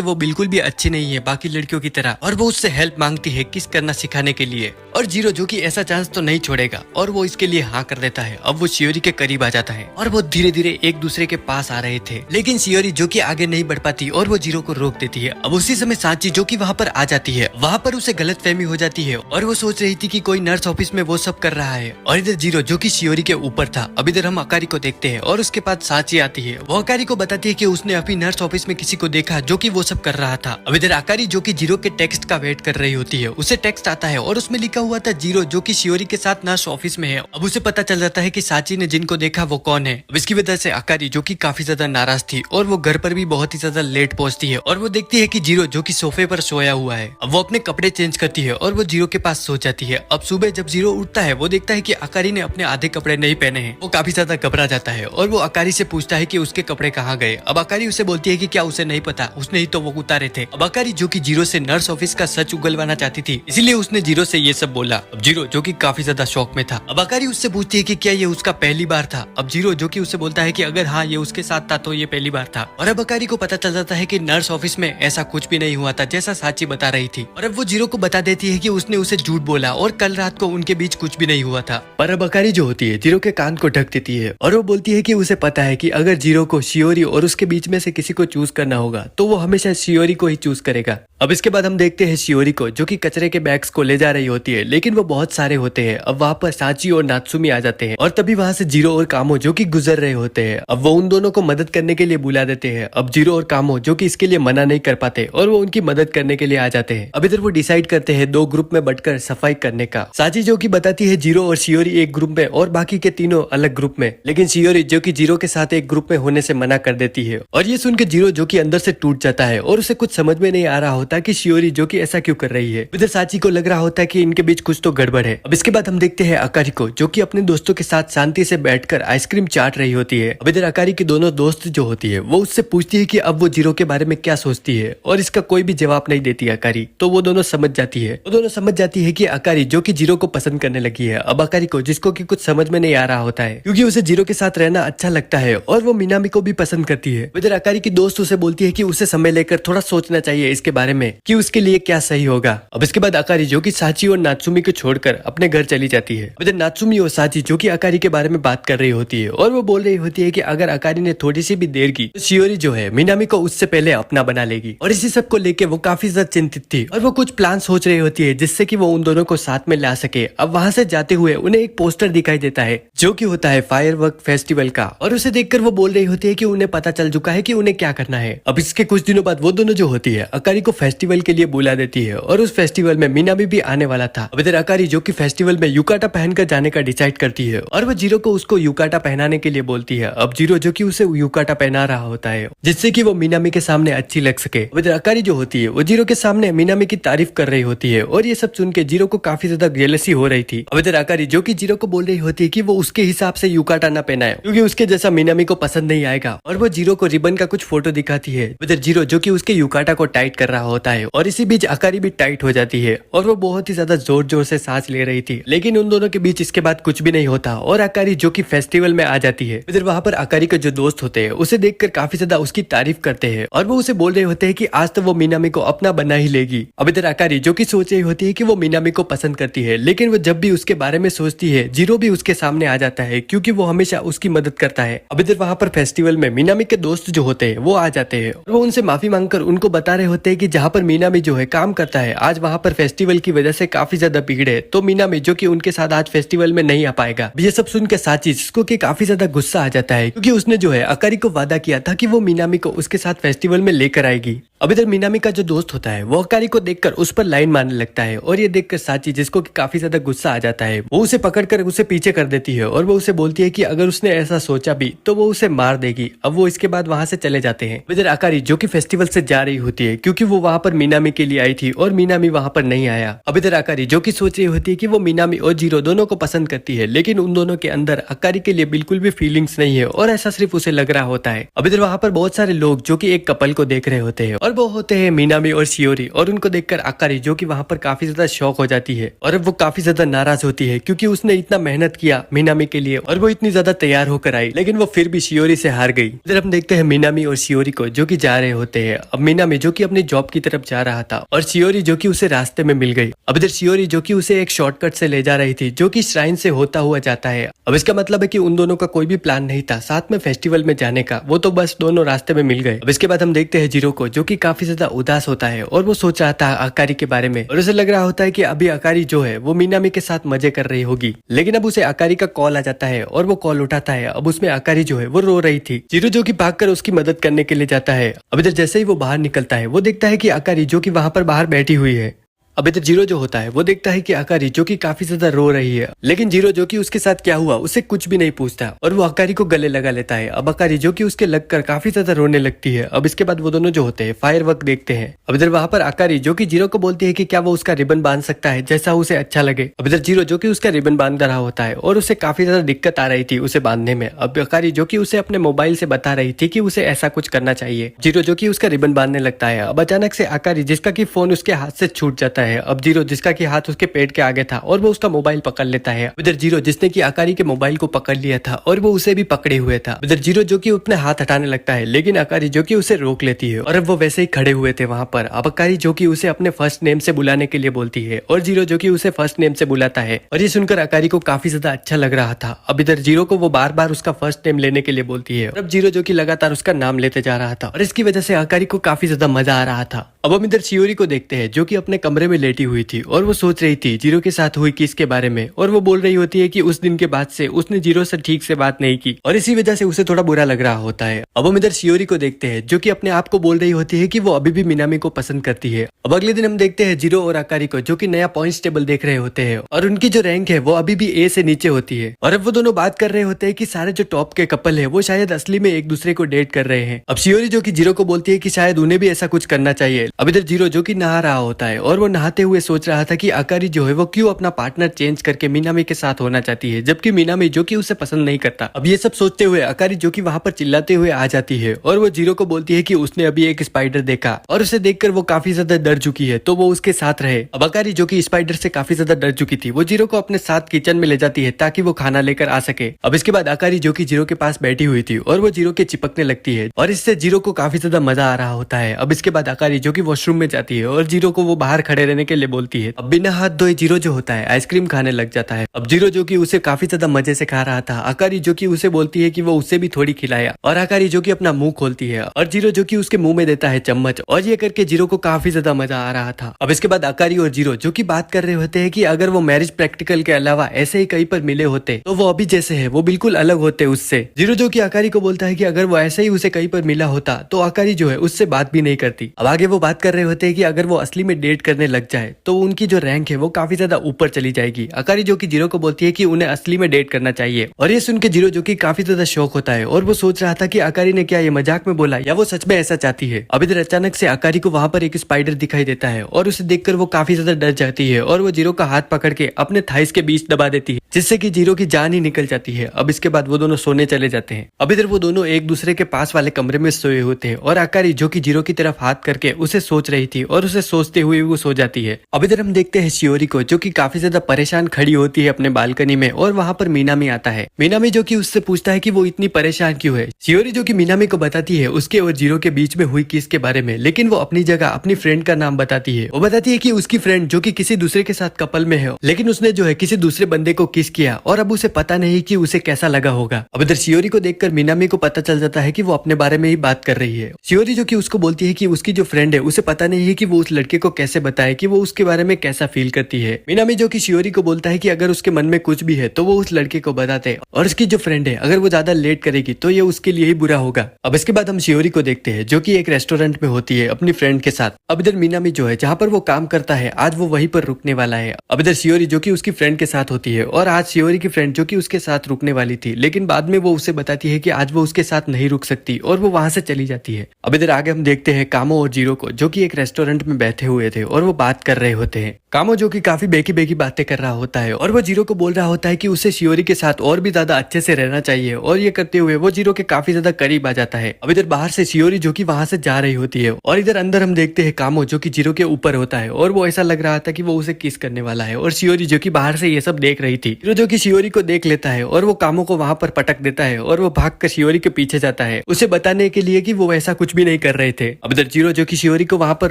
वो बिल्कुल भी अच्छी नहीं है बाकी लड़कियों की तरह, और वो उससे हेल्प मांगती है किस करना सिखाने के लिए। और जीरो जो कि ऐसा चांस तो नहीं छोड़ेगा और वो इसके लिए हाँ कर देता है। अब वो शियोरी के करीब आ जाता है और वो धीरे धीरे एक दूसरे के पास आ रहे थे, लेकिन शियोरी जो कि आगे नहीं बढ़ पाती और वो जीरो को रोक देती है। अब उसी समय सांची जो कि वहाँ पर आ जाती है। वहाँ पर उसे गलतफहमी हो जाती है और वो सोच रही थी कि कोई नर्स ऑफिस में वो सब कर रहा है, और इधर जीरो जो कि शियोरी के ऊपर था। अब इधर हम अकारी को देखते हैं और उसके पास सांची आती है। वो अकारी को बताती है कि उसने अभी नर्स ऑफिस में किसी को देखा जो कि वो सब कर रहा था। अब इधर अकारी जो कि जीरो के टेक्स्ट का वेट कर रही होती है। उसे टेक्स्ट आता है और उसमें लिखा हुआ था जीरो जो कि शियोरी के साथ नर्स ऑफिस में है। अब उसे पता चल जाता है कि सांची ने जिनको देखा वो कौन है। अब इसकी वजह से अकारी जो कि काफी ज्यादा नाराज थी और वो घर पर भी बहुत ही ज्यादा लेट पहुंचती है और वो देखती है कि जीरो जो कि सोफे पर सोया हुआ है। अब वो अपने कपड़े चेंज करती है और वो जीरो के पास सो जाती है। अब सुबह जब जीरो उठता है वो देखता है कि अकारी ने अपने आधे कपड़े नहीं पहने हैं। वो काफी ज्यादा घबरा जाता है और वो अकारी से पूछता है कि उसके कपड़े कहाँ गए। अब अकारी उसे बोलती है कि क्या उसे नहीं पता, उसने ही तो वो उतारे थे। अब अकारी जो कि जीरो से नर्स ऑफिस का सच उगलवाना चाहती थी, इसीलिए उसने जीरो से ये सब बोला। अब जीरो जो कि काफी ज्यादा शौक में था। अब अकारी उससे पूछती है कि क्या ये उसका पहली बार था। अब जीरो जो कि उससे बोलता है कि अगर हाँ ये उसके साथ था तो ये पहली बार था। और अब अकारी को पता चल जाता है कि नर्स ऑफिस में ऐसा कुछ भी नहीं हुआ था जैसा सांची बता रही थी। और अब वो जीरो को बता देती है कि उसने उसे झूठ बोला और कल रात को उनके बीच कुछ भी नहीं हुआ था। पर अब अकारी जो होती है जीरो के कान को ढक देती है और वो बोलती है कि उसे पता है कि अगर जीरो को शियोरी और उसके बीच में से किसी को चूज करना होगा तो वो हमेशा शियोरी को ही चूज करेगा। अब इसके बाद हम देखते हैं शियोरी को जो कि कचरे के बैग्स को ले जा रही होती है, लेकिन वो बहुत सारे होते हैं। अब वहाँ पर सांची और नात्सुमी आ जाते हैं और तभी वहाँ से जीरो और कामो जो कि गुजर रहे होते हैं। अब वो उन दोनों को मदद करने के लिए बुला देते हैं। अब जीरो और कामो जो कि इसके लिए मना नहीं कर पाते और वो उनकी मदद करने के लिए आ जाते हैं। अब इधर वो डिसाइड करते हैं दो ग्रुप में बंटकर सफाई करने का। सांची जो कि बताती है जीरो और शियोरी एक ग्रुप में और बाकी के तीनों अलग ग्रुप में, लेकिन शियोरी जो कि जीरो के साथ एक ग्रुप में होने से मना कर देती है। और ये सुन के जीरो जो कि अंदर से टूट जाता है और उसे कुछ समझ में नहीं आ रहा होता कि शियोरी जो कि ऐसा क्यों कर रही है। इधर सांची को लग रहा होता है कि इनके बीच कुछ तो गड़बड़ है। अब इसके बाद हम देखते हैं अकारी को जो कि अपने दोस्तों के साथ शांति से बैठकर आइसक्रीम चाट रही होती है। अब इधर अकारी की दोनों दोस्त जो होती है वो उससे पूछती है कि अब वो जीरो के बारे में क्या सोचती है, और इसका कोई भी जवाब नहीं देती अकारी। तो वो दोनों समझ जाती है कि अकारी जो कि जीरो को पसंद करने लगी है। अब अकारी को जिसको कि कुछ समझ में नहीं आ रहा होता है क्योंकि उसे जीरो के साथ रहना अच्छा लगता है और वो मिनामी को भी पसंद करती है। इधर अकारी की दोस्त उसे बोलती है कि उसे समय लेकर थोड़ा सोचना चाहिए इसके बारे में कि उसके लिए क्या सही होगा। अब इसके बाद अकारी जो कि सांची और नात्सुमी को छोड़कर अपने घर चली जाती है। इधर नात्सुमी और सांची जो कि अकारी के बारे में बात कर रही होती है और वो बोल रही होती है कि अगर अकारी ने थोड़ी सी भी देर की तो शियोरी जो है मिनामी को उससे पहले अपना बना लेगी। और इसी सब को लेके वो काफी ज्यादा चिंतित थी और वो कुछ प्लान सोच रही होती है जिससे कि वो उन दोनों को साथ में ला सके। अब वहाँ से जाते हुए उन्हें एक पोस्टर दिखाई देता है जो कि होता है फायरवर्क फेस्टिवल का, और उसे देखकर वो बोल रही होती है कि उन्हें पता चल चुका है कि उन्हें क्या करना है। अब इसके कुछ दिनों बाद वो दोनों जो होती है अकारी को फेस्टिवल के लिए बुला देती है और उस फेस्टिवल में मिनामी भी आने वाला था। अब इधर अकारी जो कि फेस्टिवल में युकाटा पहनकर जाने का डिसाइड करती है और वो जीरो को उसको युकाटा पहनाने के लिए बोलती है। अब जीरो जो कि उसे युकाटा पहना रहा होता है जिससे कि वो मिनामी के सामने अच्छी लग सके। अब इधर अकारी जो होती है वो जीरो के सामने मिनामी की तारीफ कर रही होती है और ये सब सुन के जीरो को काफी ज्यादा जेलसी हो रही थी। अब इधर अकारी जो कि जीरो को बोल रही होती है कि वो उसके हिसाब से युकाटा ना पहनाए क्योंकि उसके जैसा मिनामी को पसंद नहीं आएगा, और वो जीरो को रिबन का कुछ फोटो दिखाती है। इधर जीरो जो कि उसके युकाटा को टाइट कर रहा होता है और इसी बीच अकारी भी टाइट हो जाती है और वो बहुत ही ज्यादा जोर जोर से सांस ले रही थी, लेकिन उन दोनों के बीच इसके बाद कुछ भी नहीं होता और अकारी जो कि फेस्टिवल में आ जाती है। इधर वहां पर अकारी के जो दोस्त होते हैं उसे देखकर काफी ज्यादा उसकी तारीफ करते हैं और वो उसे बोल रहे होते हैं कि आज तो वो मीनामी को अपना बना ही लेगी। अब इधर अकारी जो कि सोच रही होती है कि वो मीनामी को पसंद करती है, लेकिन वो जब भी उसके बारे में सोचती है जीरो भी उसके सामने आ जाता है क्योंकि वो हमेशा उसकी मदद करता है। अब इधर वहां पर फेस्टिवल में मीनामी के दोस्त जो होते हैं वो आ जाते हैं और वो उनसे माफी मांगकर उनको बता रहे होते हैं कि जहाँ पर मीनामी जो है काम करता है आज वहां पर फेस्टिवल की वजह से काफी ज्यादा भीड़ है, तो मीनामी जो कि उनके साथ आज फेस्टिवल में नहीं आ पाएगा। ये सब सुन के साची जिसको कि काफी ज्यादा गुस्सा आ जाता है क्योंकि उसने जो है अकारी को वादा किया था कि वो मीनामी को उसके साथ फेस्टिवल में लेकर आएगी। अब इधर मीनामी का जो दोस्त होता है वो अकारी को देखकर उस पर लाइन मारने लगता है और ये देखकर साची जिसको कि काफी ज्यादा गुस्सा आ जाता है वो उसे पकड़कर उसे पीछे कर देती है और वो उसे बोलती है कि अगर उसने ऐसा सोचा भी तो वो उसे मार देगी। अब वो इसके बाद वहां से चले जाते हैं। इधर अकारी जो कि फेस्टिवल से जा रही होती है क्योंकि वो वहां पर मीनामी के लिए आई थी और मीनामी वहां पर नहीं आया। अब इधर अकारी जो कि सोच रही होती है कि वो मीनामी और जीरो दोनों को पसंद करती है, लेकिन उन दोनों के अंदर अकारी के लिए बिल्कुल भी फीलिंग्स नहीं है और ऐसा सिर्फ उसे लग रहा होता है। अब इधर वहां पर बहुत सारे लोग जो कि एक कपल को देख रहे होते हैं और वो होते हैं मीनामी और शियोरी, और उनको देखकर अकारी जो कि वहां पर काफी ज्यादा शॉक हो जाती है और अब वो काफी ज्यादा नाराज होती है क्योंकि उसने इतना मेहनत किया मीनामी के लिए और वो इतनी ज्यादा तैयार होकर आई, लेकिन वो फिर भी शियोरी से हार गई। इधर हम देखते हैं मीनामी और शियोरी को जो कि जा रहे होते हैं। अब मीनामी जो कि अपनी जॉब की तरफ जा रहा था और शियोरी जो कि उसे रास्ते में मिल गई। अब इधर शियोरी जो कि उसे एक शॉर्टकट से ले जा रही थी जो कि श्राइन से होता हुआ जाता है। अब इसका मतलब है कि उन दोनों का कोई भी प्लान नहीं था साथ में फेस्टिवल में जाने का, वो तो बस दोनों रास्ते में मिल गए। अब इसके बाद हम देखते हैं जीरो को जो कि काफी ज्यादा उदास होता है और वो सोच रहा था अकारी के बारे में और उसे लग रहा होता है कि अभी अकारी जो है वो मीनामी के साथ मजे कर रही होगी, लेकिन अब उसे अकारी का कॉल आ जाता है और वो कॉल उठाता है। अब उसमें अकारी जो है वो रो रही थी। जीरो जो कि भागकर उसकी मदद करने के लिए जाता है। अब इधर जैसे ही वो बाहर निकलता है वो देखता है कि अकारी जो कि वहां पर बाहर बैठी हुई है। अब इधर जीरो जो होता है वो देखता है कि अकारी जो कि काफी ज्यादा रो रही है, लेकिन जीरो जो कि उसके साथ क्या हुआ उसे कुछ भी नहीं पूछता और वो अकारी को गले लगा लेता है। अब अकारी जो कि उसके लगकर काफी ज्यादा रोने लगती है। अब इसके बाद वो दोनों जो होते हैं फायरवर्क देखते हैं। अब इधर वहां पर अकारी जो कि जीरो को बोलती है कि क्या वो उसका रिबन बांध सकता है जैसा उसे अच्छा लगे। अब इधर जीरो जो कि उसका रिबन बांध रहा होता है और उसे काफी ज्यादा दिक्कत आ रही थी उसे बांधने में। अब अकारी जो कि उसे अपने मोबाइल से बता रही थी कि उसे ऐसा कुछ करना चाहिए। जीरो जो कि उसका रिबन बांधने लगता है। अब अचानक से अकारी जिसका की फोन उसके हाथ से छूट जाता है। अब जीरो जिसका कि हाथ उसके पेट के आगे था और वो उसका मोबाइल पकड़ लेता है। इधर जीरो जिसने कि अकारी के मोबाइल को पकड़ लिया था और वो उसे भी पकड़े हुए था। इधर जीरो जो कि अपने हाथ हटाने लगता है, लेकिन अकारी जो कि उसे रोक लेती है और अब वो वैसे ही खड़े हुए थे वहां पर। अब अकारी जो कि उसे अपने फर्स्ट नेम से बुलाने के लिए बोलती है और जीरो जो कि उसे फर्स्ट नेम से बुलाता है और ये सुनकर अकारी को काफी ज्यादा अच्छा लग रहा था। अब इधर जीरो को वो बार बार उसका फर्स्ट नेम लेने के लिए बोलती है और अब जीरो जो कि लगातार उसका नाम लेते जा रहा था और इसकी वजह से अकारी को काफी ज्यादा मजा आ रहा था। अब हम इधर शियोरी को देखते हैं जो कि अपने कमरे में लेटी हुई थी और वो सोच रही थी जीरो के साथ हुई किस के बारे में, और वो बोल रही होती है कि उस दिन के बाद से उसने जीरो से ठीक से बात नहीं की और इसी वजह से उसे थोड़ा बुरा लग रहा होता है। अब हम इधर शियोरी को देखते हैं जो कि अपने आप को बोल रही होती है कि वो अभी भी मीनामी को पसंद करती है। अब अगले दिन हम देखते हैं जीरो और अकारी को जो कि नया पॉइंट्स टेबल देख रहे होते हैं और उनकी जो रैंक है वो अभी भी ए से नीचे होती है और अब वो दोनों बात कर रहे होते हैं कि सारे जो टॉप के कपल है वो शायद असली में एक दूसरे को डेट कर रहे हैं। अब शियोरी जो कि जीरो को बोलती है कि शायद उन्हें भी ऐसा कुछ करना चाहिए। अब इधर जीरो जो कि नहा रहा होता है और वो नहाते हुए सोच रहा था कि अकारी जो है वो क्यों अपना पार्टनर चेंज करके मीनामी के साथ होना चाहती है जबकि मीनामी जो कि उसे पसंद नहीं करता। अब ये सब सोचते हुए अकारी जो कि वहां पर चिल्लाते हुए आ जाती है और वो जीरो को बोलती है कि उसने अभी एक स्पाइडर देखा और उसे देखकर वो काफी ज्यादा डर चुकी है तो वो उसके साथ रहे। अब अकारी जो कि स्पाइडर से काफी ज्यादा डर चुकी थी वो जीरो को अपने साथ किचन में ले जाती है ताकि वो खाना लेकर आ सके। अब इसके बाद अकारी जो कि जीरो के पास बैठी हुई थी और वो जीरो के चिपकने लगती है और इससे जीरो को काफी ज्यादा मजा आ रहा होता है। अब इसके बाद अकारी जो कि वॉशरूम में जाती है और जीरो को वो बाहर खड़े रहने के लिए बोलती है। अब बिना हाथ धोए जीरो जो होता है आइसक्रीम खाने लग जाता है। अब जीरो जो कि उसे काफी ज्यादा मजे से खा रहा था। अकारी जो कि उसे बोलती है कि वो उसे भी थोड़ी खिलाया और अकारी जो कि अपना मुंह खोलती है और जीरो जो कि उसके मुंह में देता है चम्मच और ये करके जीरो को काफी ज्यादा मजा आ रहा था। अब इसके बाद अकारी और जीरो जो कि बात कर रहे होते हैं कि अगर वो मैरिज प्रैक्टिकल के अलावा ऐसे ही कहीं पर मिले होते तो वो अभी जैसे है वो बिल्कुल अलग होते उससे। जीरो जो कि अकारी को बोलता है कि अगर वो ऐसे ही उसे कहीं पर मिला होता तो अकारी जो है उससे बात भी नहीं करती। अब आगे वो बात कर रहे होते हैं कि अगर वो असली में डेट करने लग जाए तो उनकी जो रैंक है वो काफी ज्यादा ऊपर चली जाएगी। अकारी जो कि जीरो को बोलती है कि उन्हें असली में डेट करना चाहिए और ये सुन के जीरो जो कि काफी ज्यादा शौक होता है और वो सोच रहा था कि अकारी ने क्या ये मजाक में बोला या वो सच में ऐसा चाहती है। अब इधर अचानक से अकारी को वहां पर एक स्पाइडर दिखाई देता है और उसे देखकर वो काफी ज्यादा डर जाती है और वो जीरो का हाथ पकड़ के अपने थाइस के बीच दबा देती है जिससे कि जीरो की जान ही निकल जाती है। अब इसके बाद वो दोनों सोने चले जाते हैं। अब इधर वो दोनों एक दूसरे के पास वाले कमरे में सोए होते हैं और अकारी जो कि जीरो की तरफ हाथ करके उसे सोच रही थी और उसे सोचते हुए वो सो जाती है। अब इधर हम देखते हैं शियोरी को, जो कि काफी ज्यादा परेशान खड़ी होती है अपने बालकनी में, और वहाँ पर मीनामी आता है। मीनामी जो कि उससे पूछता है कि वो इतनी परेशान क्यों है। शियोरी जो कि मीनामी को बताती है उसके और जीरो के बीच में हुई किस के बारे में, लेकिन वो अपनी जगह अपनी फ्रेंड का नाम बताती है। वो बताती है कि उसकी फ्रेंड जो कि किसी दूसरे के साथ कपल में है, लेकिन उसने जो है किसी दूसरे बंदे को किस किया और अब उसे पता नहीं कि उसे कैसा लगा होगा। अब इधर शियोरी को देखकर मीनामी को पता चल जाता है कि वो अपने बारे में ही बात कर रही है। शियोरी जो कि उसको बोलती है कि उसकी जो फ्रेंड है उसे पता नहीं है कि वो उस लड़के को कैसे बताए कि वो उसके बारे में कैसा फील करती है। मीनामी जो कि शियोरी को बोलता है कि अगर उसके मन में कुछ भी है तो वो उस लड़के को बताते, और उसकी जो फ्रेंड है अगर वो ज्यादा लेट करेगी तो ये उसके लिए ही बुरा होगा। अब इसके बाद हम शियोरी को देखते हैं जो कि एक रेस्टोरेंट में होती है अपनी फ्रेंड के साथ। अब इधर मीनामी जो है जहाँ पर वो काम करता है आज वो वहीं पर रुकने वाला है। अब इधर शियोरी जो कि उसकी फ्रेंड के साथ होती है, और आज शियोरी की फ्रेंड जो कि उसके साथ रुकने वाली थी, लेकिन बाद में वो उसे बताती है कि आज वो उसके साथ नहीं रुक सकती और वो वहां से चली जाती है। अब इधर आगे हम देखते हैं कामो और जीरो को, जो कि एक रेस्टोरेंट में बैठे हुए थे और वो बात कर रहे होते हैं। कामो जो कि काफी बेकी बेकी बातें कर रहा होता है और वो जीरो को बोल रहा होता है कि उसे शियोरी के साथ और भी ज्यादा अच्छे से रहना चाहिए, और ये करते हुए वो जीरो के काफी ज्यादा करीब आ जाता है। अब इधर बाहर से शियोरी जो कि वहां से जा रही होती है, और इधर अंदर हम देखते हैं कामो जो कि जीरो के ऊपर होता है, और वो ऐसा लग रहा था कि वो उसे किस करने वाला है, और शियोरी जो कि बाहर से ये सब देख रही थी। जीरो जो कि शियोरी को देख लेता है और वो कामो को वहां पर पटक देता है, और वो भागकर शियोरी के पीछे जाता है उसे बताने के लिए कि वो ऐसा कुछ भी नहीं कर रहे थे। अब इधर जीरो जो कि शियोरी को वहां पर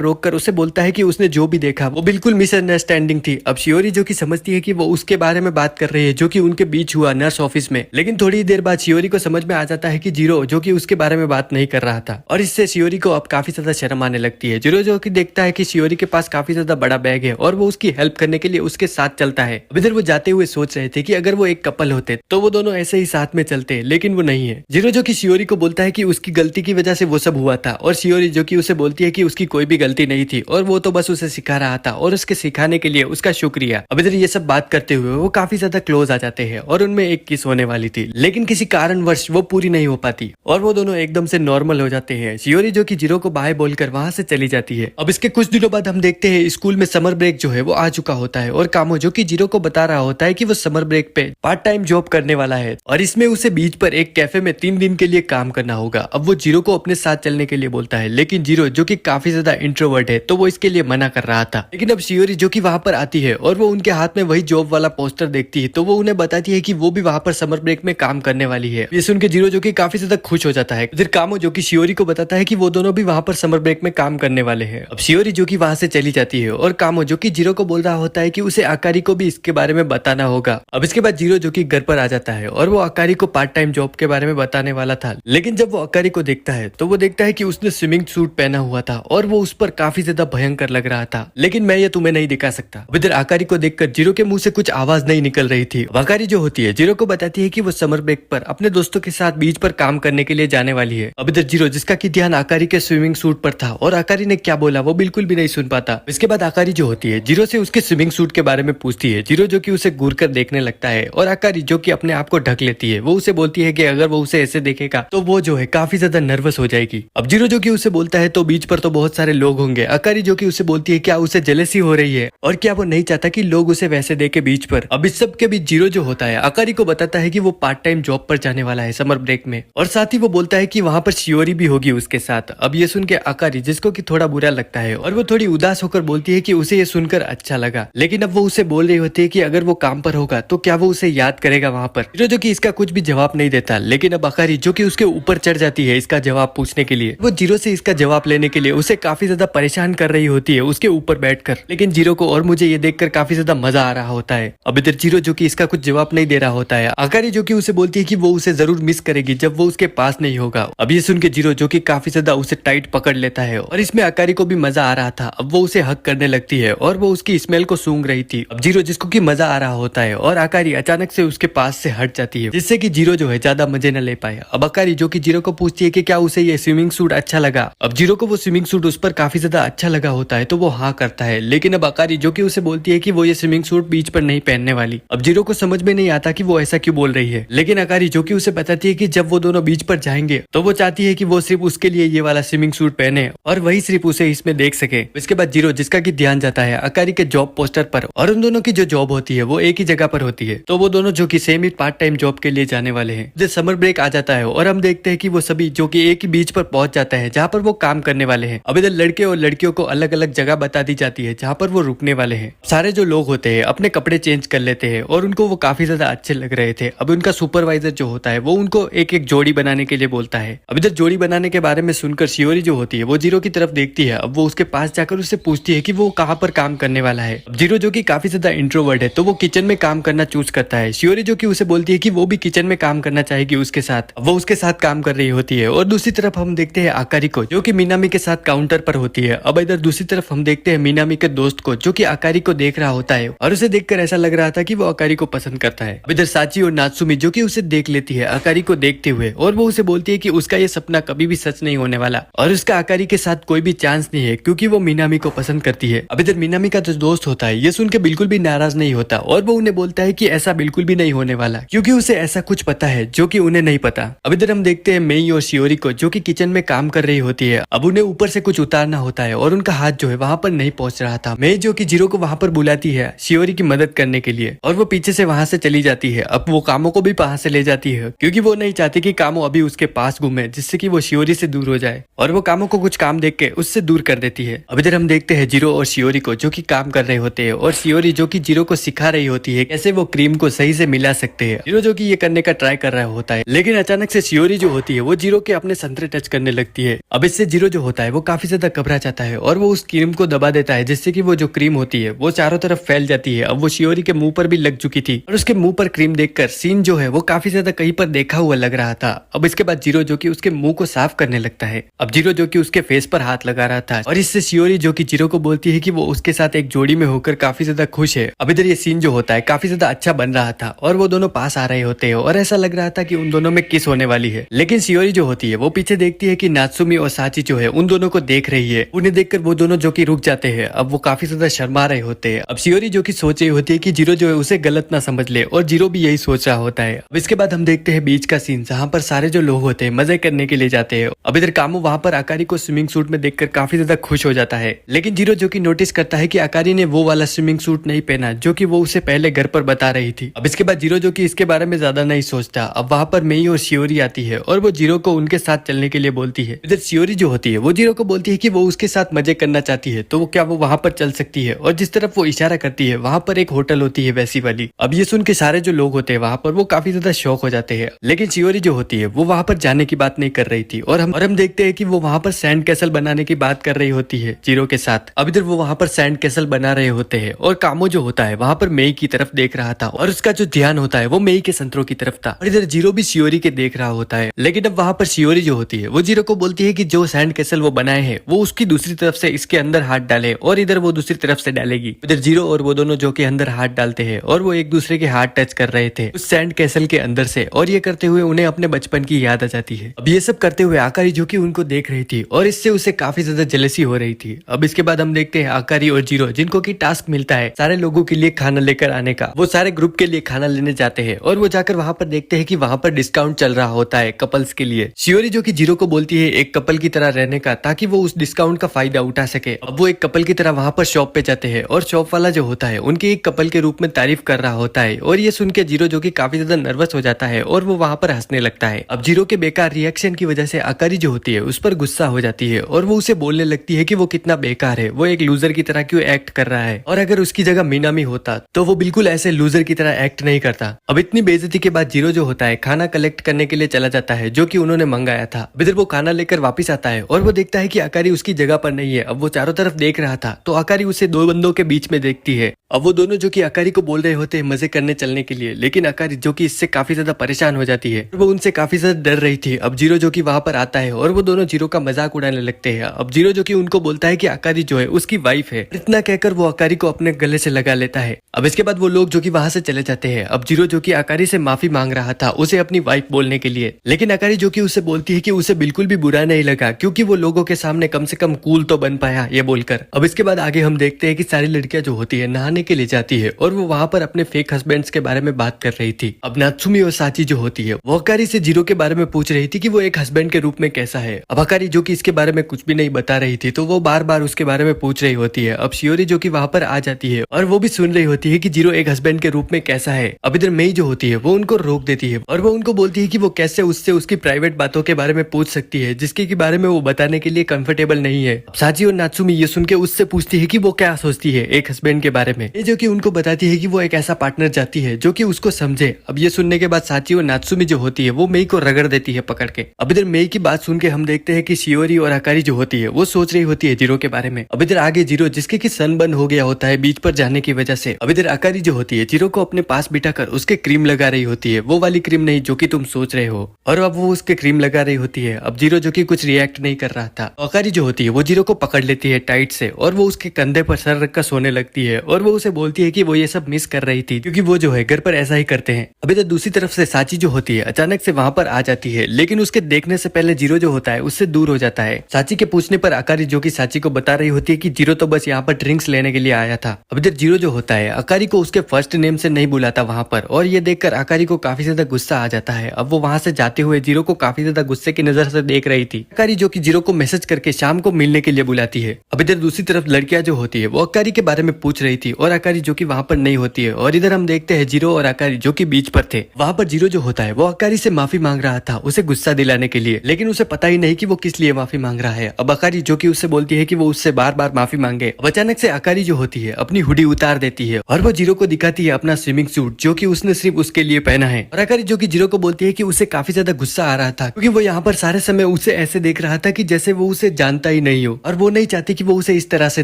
रोककर उसे बोलता है कि उसने जो भी देखा वो बिल्कुल मिसअंडरस्टैंडिंग थी। अब शियोरी जो कि समझती है कि वो उसके बारे में बात कर रही है जो कि उनके बीच हुआ नर्स ऑफिस में, लेकिन थोड़ी देर बाद शियोरी को समझ में आ जाता है कि जीरो जो कि उसके बारे में बात नहीं कर रहा था, और इससे शियोरी को अब काफी ज्यादा शर्म आने लगती है। जीरो जो कि देखता है कि शियोरी के पास काफी ज्यादा बड़ा बैग है और वो उसकी हेल्प करने के लिए उसके साथ चलता है। अब इधर वो जाते हुए सोच रहे थे कि अगर वो एक कपल होते तो वो दोनों ऐसे ही साथ में चलते, लेकिन वो नहीं है। जीरो जो कि शियोरी को बोलता है कि उसकी गलती की वजह से वो सब हुआ था, और शियोरी जो कि उसे बोलती है कि उसकी कोई भी गलती नहीं थी और वो तो बस उसे सिखा रहा था और उसके सिखाने के लिए उसका शुक्रिया। अब इधर ये सब बात करते हुए वो काफी ज्यादा क्लोज आ जाते हैं और उनमें एक किस होने वाली थी, लेकिन किसी कारणवश वो पूरी नहीं हो पाती और वो दोनों एकदम से नॉर्मल हो जाते हैं। शियोरी जो कि जीरो को बाय बोलकर वहां से चली जाती है। अब इसके कुछ दिनों बाद हम देखते हैं स्कूल में समर ब्रेक जो है वो आ चुका होता है, और कामो जो कि जीरो को बता रहा होता है कि वो समर ब्रेक पे पार्ट टाइम जॉब करने वाला है, और इसमें उसे बीच पर एक कैफे में 3 दिन के लिए काम करना होगा। अब वो जीरो को अपने साथ चलने के लिए बोलता है, लेकिन जीरो जो कि काफी ज्यादा इंट्रोवर्ट है तो वो इसके लिए मना कर रहा था। लेकिन अब शियोरी जो कि वहां पर आती है और वो उनके हाथ में वही जॉब वाला पोस्टर देखती है, तो वो उन्हें बताती है कि वो भी वहां पर समर ब्रेक में काम करने वाली है। ये सुन के जीरो जो कि काफी ज्यादा खुश हो जाता है। फिर कामो जो कि शियोरी को बताता है कि वो दोनों भी वहां पर समर ब्रेक में काम करने वाले हैं। अब शियोरी जो कि वहां से चली जाती है, और कामो जो कि जीरो को बोल रहा होता है कि उसे आकारी को भी इसके बारे में बताना होगा। अब इसके बाद जीरो जो कि घर पर आ जाता है और वो आकारी को पार्ट टाइम जॉब के बारे में बताने वाला था, लेकिन जब वो आकारी को देखता है तो वो देखता है कि उसने स्विमिंग सूट पहना हुआ था और वो उस पर काफी ज्यादा भयंकर लग रहा था, लेकिन मैं ये तुम्हें नहीं दिखा सकता। अब इधर आकारी को देखकर जीरो के मुंह से कुछ आवाज नहीं निकल रही थी। आकारी जो होती है जीरो को बताती है कि वो समर ब्रेक पर अपने दोस्तों के साथ बीच पर काम करने के लिए जाने वाली है। अब इधर जीरो जिसका कि ध्यान आकारी के स्विमिंग सूट पर था और आकारी ने क्या बोला वो बिल्कुल भी नहीं सुन पाता। इसके बाद आकारी जो होती है जीरो से उसके स्विमिंग सूट के बारे में पूछती है। जीरो जो कि उसे घूर कर देखने लगता है, और आकारी जो कि अपने आप को ढक लेती है वो उसे बोलती है कि अगर वो उसे ऐसे देखेगा तो वो जो है काफी ज्यादा नर्वस हो जाएगी। अब जीरो जो कि उसे बोलता है तो बीच पर तो बहुत सारे लोग होंगे। आकारी जो कि उसे बोलती है क्या उसे जेलसी हो रही है और क्या वो नहीं चाहता कि लोग उसे वैसे देखे बीच पर। अब इस सब के बीच जीरो जो होता है आकारी को बताता है कि वो पार्ट टाइम जॉब पर जाने वाला है समर ब्रेक में, और साथ ही वो बोलता है कि वहां पर शियोरी भी होगी उसके साथ। अब ये सुन के आकारी जिसको कि थोड़ा बुरा लगता है और वो थोड़ी उदास होकर बोलती है कि उसे ये सुनकर अच्छा लगा, लेकिन अब वो उसे बोल रही होती है कि अगर वो काम पर होगा तो क्या वो उसे याद करेगा वहां पर। जीरो जो कि इसका कुछ भी जवाब नहीं देता, लेकिन अब आकारी जो कि उसके ऊपर चढ़ जाती है इसका जवाब पूछने के लिए। वो जीरो से इसका जवाब लेने के लिए उसे काफी ज्यादा परेशान कर रही होती है उसके ऊपर बैठकर, लेकिन जीरो को और मुझे ये देखकर काफी ज्यादा मजा आ रहा होता है। अब इधर जीरो जो कि इसका कुछ जवाब नहीं दे रहा होता है। आकारी जो कि उसे बोलती है कि वो उसे जरूर मिस करेगी जब वो उसके पास नहीं होगा। अब ये सुन के जीरो जो कि काफी ज्यादा उसे टाइट पकड़ लेता है, और इसमें आकारी को भी मजा आ रहा था। अब वो उसे हक करने लगती है और वो उसकी स्मेल को सूंघ रही थी। अब जीरो जिसको कि मजा आ रहा होता है, और आकारी अचानक से उसके पास से हट जाती है जिससे कि जीरो जो है ज्यादा मजे न ले पाए। अब आकारी जो कि जीरो को पूछती है कि क्या उसे ये स्विमिंग सूट अच्छा लगा। अब जीरो को वो स्विमिंग सूट उस पर काफी ज्यादा अच्छा लगा होता है तो वो हाँ करता है, लेकिन अब आकारी जो कि उसे बोलती है कि वो ये स्विमिंग सूट बीच पर नहीं पहनने वाली। अब जीरो को समझ में नहीं आता कि वो ऐसा क्यों बोल रही है, लेकिन आकारी जो कि उसे बताती है कि जब वो दोनों बीच पर जाएंगे तो वो चाहती है कि वो सिर्फ उसके लिए ये वाला स्विमिंग सूट पहने और वही सिर्फ उसे इसमें देख सके। इसके बाद जीरो जिसका कि ध्यान जाता है आकारी के जॉब पोस्टर पर, और उन दोनों की जो जॉब होती है वो एक ही जगह पर होती है, तो वो दोनों जो कि सेम ही पार्ट टाइम जॉब के लिए जाने वाले हैं। जब समर ब्रेक आ जाता है और हम देखते हैं कि वो सभी जो कि एक ही बीच पर पहुंच जाता है जहाँ पर वो काम करने वाले हैं। अब इधर इधर लड़के और लड़कियों को अलग अलग जगह बता दी जाती है जहाँ पर वो रुकने वाले हैं। सारे जो लोग होते हैं अपने कपड़े चेंज कर लेते हैं और उनको वो काफी ज्यादा अच्छे लग रहे थे। अब उनका सुपरवाइजर जो होता है वो उनको एक एक जोड़ी बनाने के लिए बोलता है। अब इधर जोड़ी बनाने के बारे में सुनकर शियोरी जो होती है वो जीरो की तरफ देखती है। अब वो उसके पास जाकर उससे पूछती है कि वो कहाँ पर काम करने वाला है। अब जीरो जो कि काफी ज्यादा इंट्रोवर्ट है तो वो किचन में काम करना चूज करता है। शियोरी जो कि उसे बोलती है कि वो भी किचन में काम करना चाहेगी उसके साथ। वो उसके साथ काम कर रही होती है और दूसरी तरफ हम देखते हैं आकारी को जो कि मीनामी के साथ काउंटर पर होती है। अब इधर दूसरी तरफ हम देखते हैं मीनामी के दोस्त को जो कि आकारी को देख रहा होता है और उसे देखकर ऐसा लग रहा था कि वो आकारी को पसंद करता है। अब इधर साची और नात्सुमी जो कि उसे देख लेती है आकारी को देखते हुए और वो उसे बोलती है कि उसका ये सपना कभी भी सच नहीं होने वाला और उसका आकारी के साथ कोई भी चांस नहीं है क्योंकि वो मीनामी को पसंद करती है। अब इधर मीनामी का जो दोस्त होता है ये सुन के बिल्कुल भी नाराज नहीं होता और वो उन्हें बोलता है कि ऐसा बिल्कुल भी नहीं होने वाला क्योंकि उसे ऐसा कुछ पता है जो कि उन्हें नहीं पता। अब इधर हम देखते हैं मेई और शियोरी को जो कि किचन में काम कर रही होती है। अब उन्हें ऊपर से कुछ उतारना होता है और उनका हाथ जो है वहां पर नहीं पहुंच रहा था। मेई जो कि जीरो को वहां पर बुलाती है शियोरी की मदद करने के लिए और वो पीछे से वहां से चली जाती है। अब वो कामों को भी वहां से ले जाती है क्योंकि वो नहीं चाहती कि कामों अभी उसके पास घूमे जिससे कि वो शियोरी से दूर हो जाए और वो कामों को कुछ काम देख के उससे दूर कर देती है। अब इधर हम देखते हैं जीरो और शियोरी को जो कि काम कर रहे होते हैं और शियोरी जो कि जीरो को सिखा रही होती है कैसे वो क्रीम को सही से मिला सकते हैं। जीरो जो कि ये करने का ट्राई कर रहा होता है लेकिन अचानक से शियोरी जो होती है वो जीरो के अपने संतरे टच करने लगती है। अब इससे जीरो जो होता है वो काफी ज्यादा घबरा जाता है और वो उस क्रीम को दबा देता है जिससे कि वो जो क्रीम होती है वो चारों तरफ फैल जाती है। अब वो शियोरी के मुंह पर भी लग चुकी थी और उसके मुंह पर क्रीम देखकर सीन जो है वो काफी ज्यादा कहीं पर देखा हुआ लग रहा था। अब इसके बाद जीरो जो कि उसके मुंह को साफ करने लगता है। अब जीरो जो कि उसके फेस पर हाथ लगा रहा था और इससे शियोरी जो कि जीरो को बोलती है कि वो उसके साथ एक जोड़ी में होकर काफी ज्यादा खुश है। अब इधर ये सीन जो होता है काफी ज्यादा अच्छा बन रहा था और वो दोनों पास आ रहे होते हैं और ऐसा लग रहा था कि उन दोनों में किस होने वाली है। लेकिन शियोरी जो होती है वो पीछे देखती है कि नात्सुमी और साची जो है उन दोनों को देख रही है। उन्हें देखकर वो दोनों जो कि रुक जाते हैं। अब वो काफी ज्यादा शर्मा रहे होते हैं। अब शियोरी जो कि सोच रही होती है कि जीरो जो है उसे गलत ना समझ ले और जीरो भी यही सोच रहा होता है। अब इसके बाद हम देखते हैं बीच का सीन जहाँ पर सारे जो लोग होते हैं मजे करने के लिए जाते हैं। अब इधर कामो वहाँ पर आकारी को स्विमिंग सूट में देखकर काफी ज्यादा खुश हो जाता है लेकिन जीरो जो कि नोटिस करता है कि आकारी ने वो वाला स्विमिंग सूट नहीं पहना जो कि वो उसे पहले घर पर बता रही थी। अब इसके बाद जीरो जो कि इसके बारे में ज्यादा नहीं सोचता। अब वहाँ पर मेई और शियोरी आती है और वो जीरो को उनके साथ चलने के लिए बोलती है। इधर शियोरी जो होती है वो जीरो को बोलती है कि वो उसके साथ मजे करना चाहती है तो वो क्या वो वहाँ पर चल सकती है और जिस तरफ वो इशारा करती है वहाँ पर एक होटल होती है वैसी वाली। अब ये सुन के सारे जो लोग होते हैं वहाँ पर वो काफी ज्यादा शौक हो जाते हैं लेकिन शियोरी जो होती है वो वहाँ पर जाने की बात नहीं कर रही थी और हम देखते हैं कि वो वहाँ पर सैंड कैसल बनाने की बात कर रही होती है जीरो के साथ। अब इधर वो वहाँ पर सैंड कैसल बना रहे होते हैं और कामो जो होता है वहाँ पर मेई की तरफ देख रहा था और उसका जो ध्यान होता है वो मेई के संतरों की तरफ था और इधर जीरो भी शियोरी के देख रहा होता है। लेकिन अब वहाँ पर शियोरी जो होती है वो जीरो को बोलती है कि जो सैंड कैसल वो बनाए हैं वो उसकी दूसरी तरफ से इसके अंदर हाथ डाले और इधर वो दूसरी तरफ से डालेगी। इधर जीरो और वो दोनों जो कि अंदर हाथ डालते हैं और वो एक दूसरे के हाथ टच कर रहे थे उस सैंड कैसल के अंदर से और ये करते हुए उन्हें अपने बचपन की याद आ जाती है। अब ये सब करते हुए आकारी जो कि उनको देख रही थी और इससे उसे काफी ज्यादा जेलसी हो रही थी। अब इसके बाद हम देखते हैं आकारी और जीरो जिनको की टास्क मिलता है सारे लोगों के लिए खाना लेकर आने का। वो सारे ग्रुप के लिए खाना लेने जाते हैं और वो जाकर वहाँ पर देखते हैं कि वहाँ पर डिस्काउंट चल रहा होता है कपल्स के लिए। शियोरी जो कि जीरो को बोलती है एक कपल की तरह रहने का ताकि वो उस डिस्काउंट का फायदा उठा सके। अब वो एक कपल की तरह वहाँ पर शॉप पे जाते हैं और शॉप वाला जो होता है उनकी एक कपल के रूप में तारीफ कर रहा होता है और ये सुन के जीरो जो कि काफी ज्यादा नर्वस हो जाता है और वो वहाँ पर हंसने लगता है। अब जीरो के बेकार रिएक्शन की वजह से आकारी जो होती है उस पर गुस्सा हो जाती है और वो उसे बोलने लगती है कि वो कितना बेकार है, वो एक लूजर की तरह क्यों एक्ट कर रहा है और अगर उसकी जगह मीनामी होता तो वो बिल्कुल ऐसे लूजर की तरह एक्ट नहीं करता। अब इतनी बेइज्जती के बाद जीरो जो होता है खाना कलेक्ट करने के लिए चला जाता है जो कि उन्होंने मंगाया था। इधर वो खाना लेकर वापस आता है और वो देखता है कि आकारी उसकी जगह पर नहीं है। अब वो चारों तरफ देख रहा था तो आकारी उसे दो बंदों के बीच में देखती है। अब वो दोनों जो कि आकारी को बोल रहे होते हैं मजे करने चलने के लिए लेकिन आकारी जो कि इससे काफी ज्यादा परेशान हो जाती है, वो उनसे काफी ज्यादा डर रही थी। अब जीरो जो कि वहां पर आता है और वो दोनों जीरो का मजाक उड़ाने लगते हैं। अब जीरो जो कि उनको बोलता है कि आकारी जो है उसकी वाइफ है। इतना कहकर वो आकारी को अपने गले से लगा लेता है। अब इसके बाद वो लोग जो कि वहां से चले जाते हैं। अब जीरो जो कि आकारी से माफी मांग रहा था उसे अपनी वाइफ बोलने के लिए, लेकिन आकारी जो कि उसे बोलती है कि उसे बिल्कुल भी बुरा नहीं लगा क्योंकि वो लोगों के सामने कम से कम कूल तो बन पाया ये बोलकर। अब इसके बाद आगे हम देखते हैं कि सारी लड़कियां जो होती है नहाने के लिए जाती है और वो वहां पर अपने फेक हस्बैंड्स के बारे में बात कर रही थी। अब नात्सुमी और साची जो होती है वो आकारी से जीरो के बारे में पूछ रही थी कि वो एक हस्बैंड के रूप में कैसा है। अब आकारी जो कि इसके बारे में कुछ भी नहीं बता रही थी तो वो बार बार उसके बारे में पूछ रही होती है। अब शियोरी जो कि वहां पर आ जाती है और वो भी सुन रही होती है कि जीरो एक हस्बैंड के रूप में कैसा है। अब इधर मेई जो होती है वो उनको रोक देती है और वो उनको बोलती है कि वो कैसे उससे उसकी प्राइवेट बातों के बारे में पूछ सकती है जिसके के बारे में वो बताने के लिए कंफर्टेबल कंफर्टेबल नहीं है। साची और नात्सुमी ये सुन के उससे पूछती है कि वो क्या सोचती है एक हस्बैंड के बारे में, ये जो कि उनको बताती है कि वो एक ऐसा पार्टनर चाहती है जो कि उसको समझे। अब ये सुनने के बाद साची और नात्सुमी जो होती है वो मेई को रगड़ देती है पकड़ के। अब इधर मेई की बात सुन के हम देखते हैं कि शियोरी और अकारी जो होती है वो सोच रही होती है जीरो के बारे में। अब इधर आगे जीरो जिसके की सन बंद हो गया होता है बीच पर जाने की वजह से। अब इधर अकारी जो होती है जीरो को अपने पास बिठाकर उसके क्रीम लगा रही होती है, वो वाली क्रीम नहीं जो कि तुम सोच रहे हो, और अब वो उसके क्रीम लगा रही होती है। अब जीरो जो कि कुछ रिएक्ट नहीं कर रहा था। अकारी जो होती है वो जीरो को पकड़ लेती है टाइट से और वो उसके कंधे पर सर रखकर सोने लगती है और वो उसे बोलती है कि वो ये सब मिस कर रही थी क्योंकि वो जो है घर पर ऐसा ही करते हैं। अब इधर दूसरी तरफ से साची जो होती है अचानक से वहां पर आ जाती है, लेकिन उसके देखने से पहले जीरो जो होता है उससे दूर हो जाता है। साची के पूछने पर अकारी जो कि साची को बता रही होती है कि जीरो तो बस यहाँ पर ड्रिंक्स लेने के लिए आया था। अब इधर जीरो जो होता है अकारी को उसके फर्स्ट नेम से नहीं बुलाता वहां पर, और ये देखकर अकारी को काफी ज्यादा गुस्सा आ जाता है। अब वो वहां से जाते हुए जीरो को काफी ज्यादा गुस्से की नजर से देख रही थी। अकारी जो कि जीरो को मैसेज करके शाम को मिलने के लिए बुलाती है। अब इधर दूसरी तरफ लड़कियां जो होती है वो अकारी के बारे में पूछ रही थी और अकारी जो कि वहां पर नहीं होती है, और इधर हम देखते हैं जीरो और अकारी जो कि बीच पर थे। वहां पर जीरो जो होता है वो अकारी से माफी मांग रहा था उसे गुस्सा दिलाने के लिए, लेकिन उसे पता ही नहीं कि वो किस लिए माफी मांग रहा है। अब अकारी जो कि उससे बोलती है कि वो उससे बार बार माफी मांगे। अब अचानक से अकारी जो होती है अपनी हुडी उतार देती है और वो जीरो को दिखाती है अपना स्विमिंग सूट जो कि उसने सिर्फ उसके लिए पहना है। और अकारी जो कि जीरो को बोलती है कि उसे काफी ज्यादा गुस्सा आ रहा था क्योंकि वो यहाँ पर सारे समय उसे ऐसे देख रहा था कि जैसे वो उसे जानता ही नहीं हो, और वो नहीं चाहती कि वो उसे इस तरह से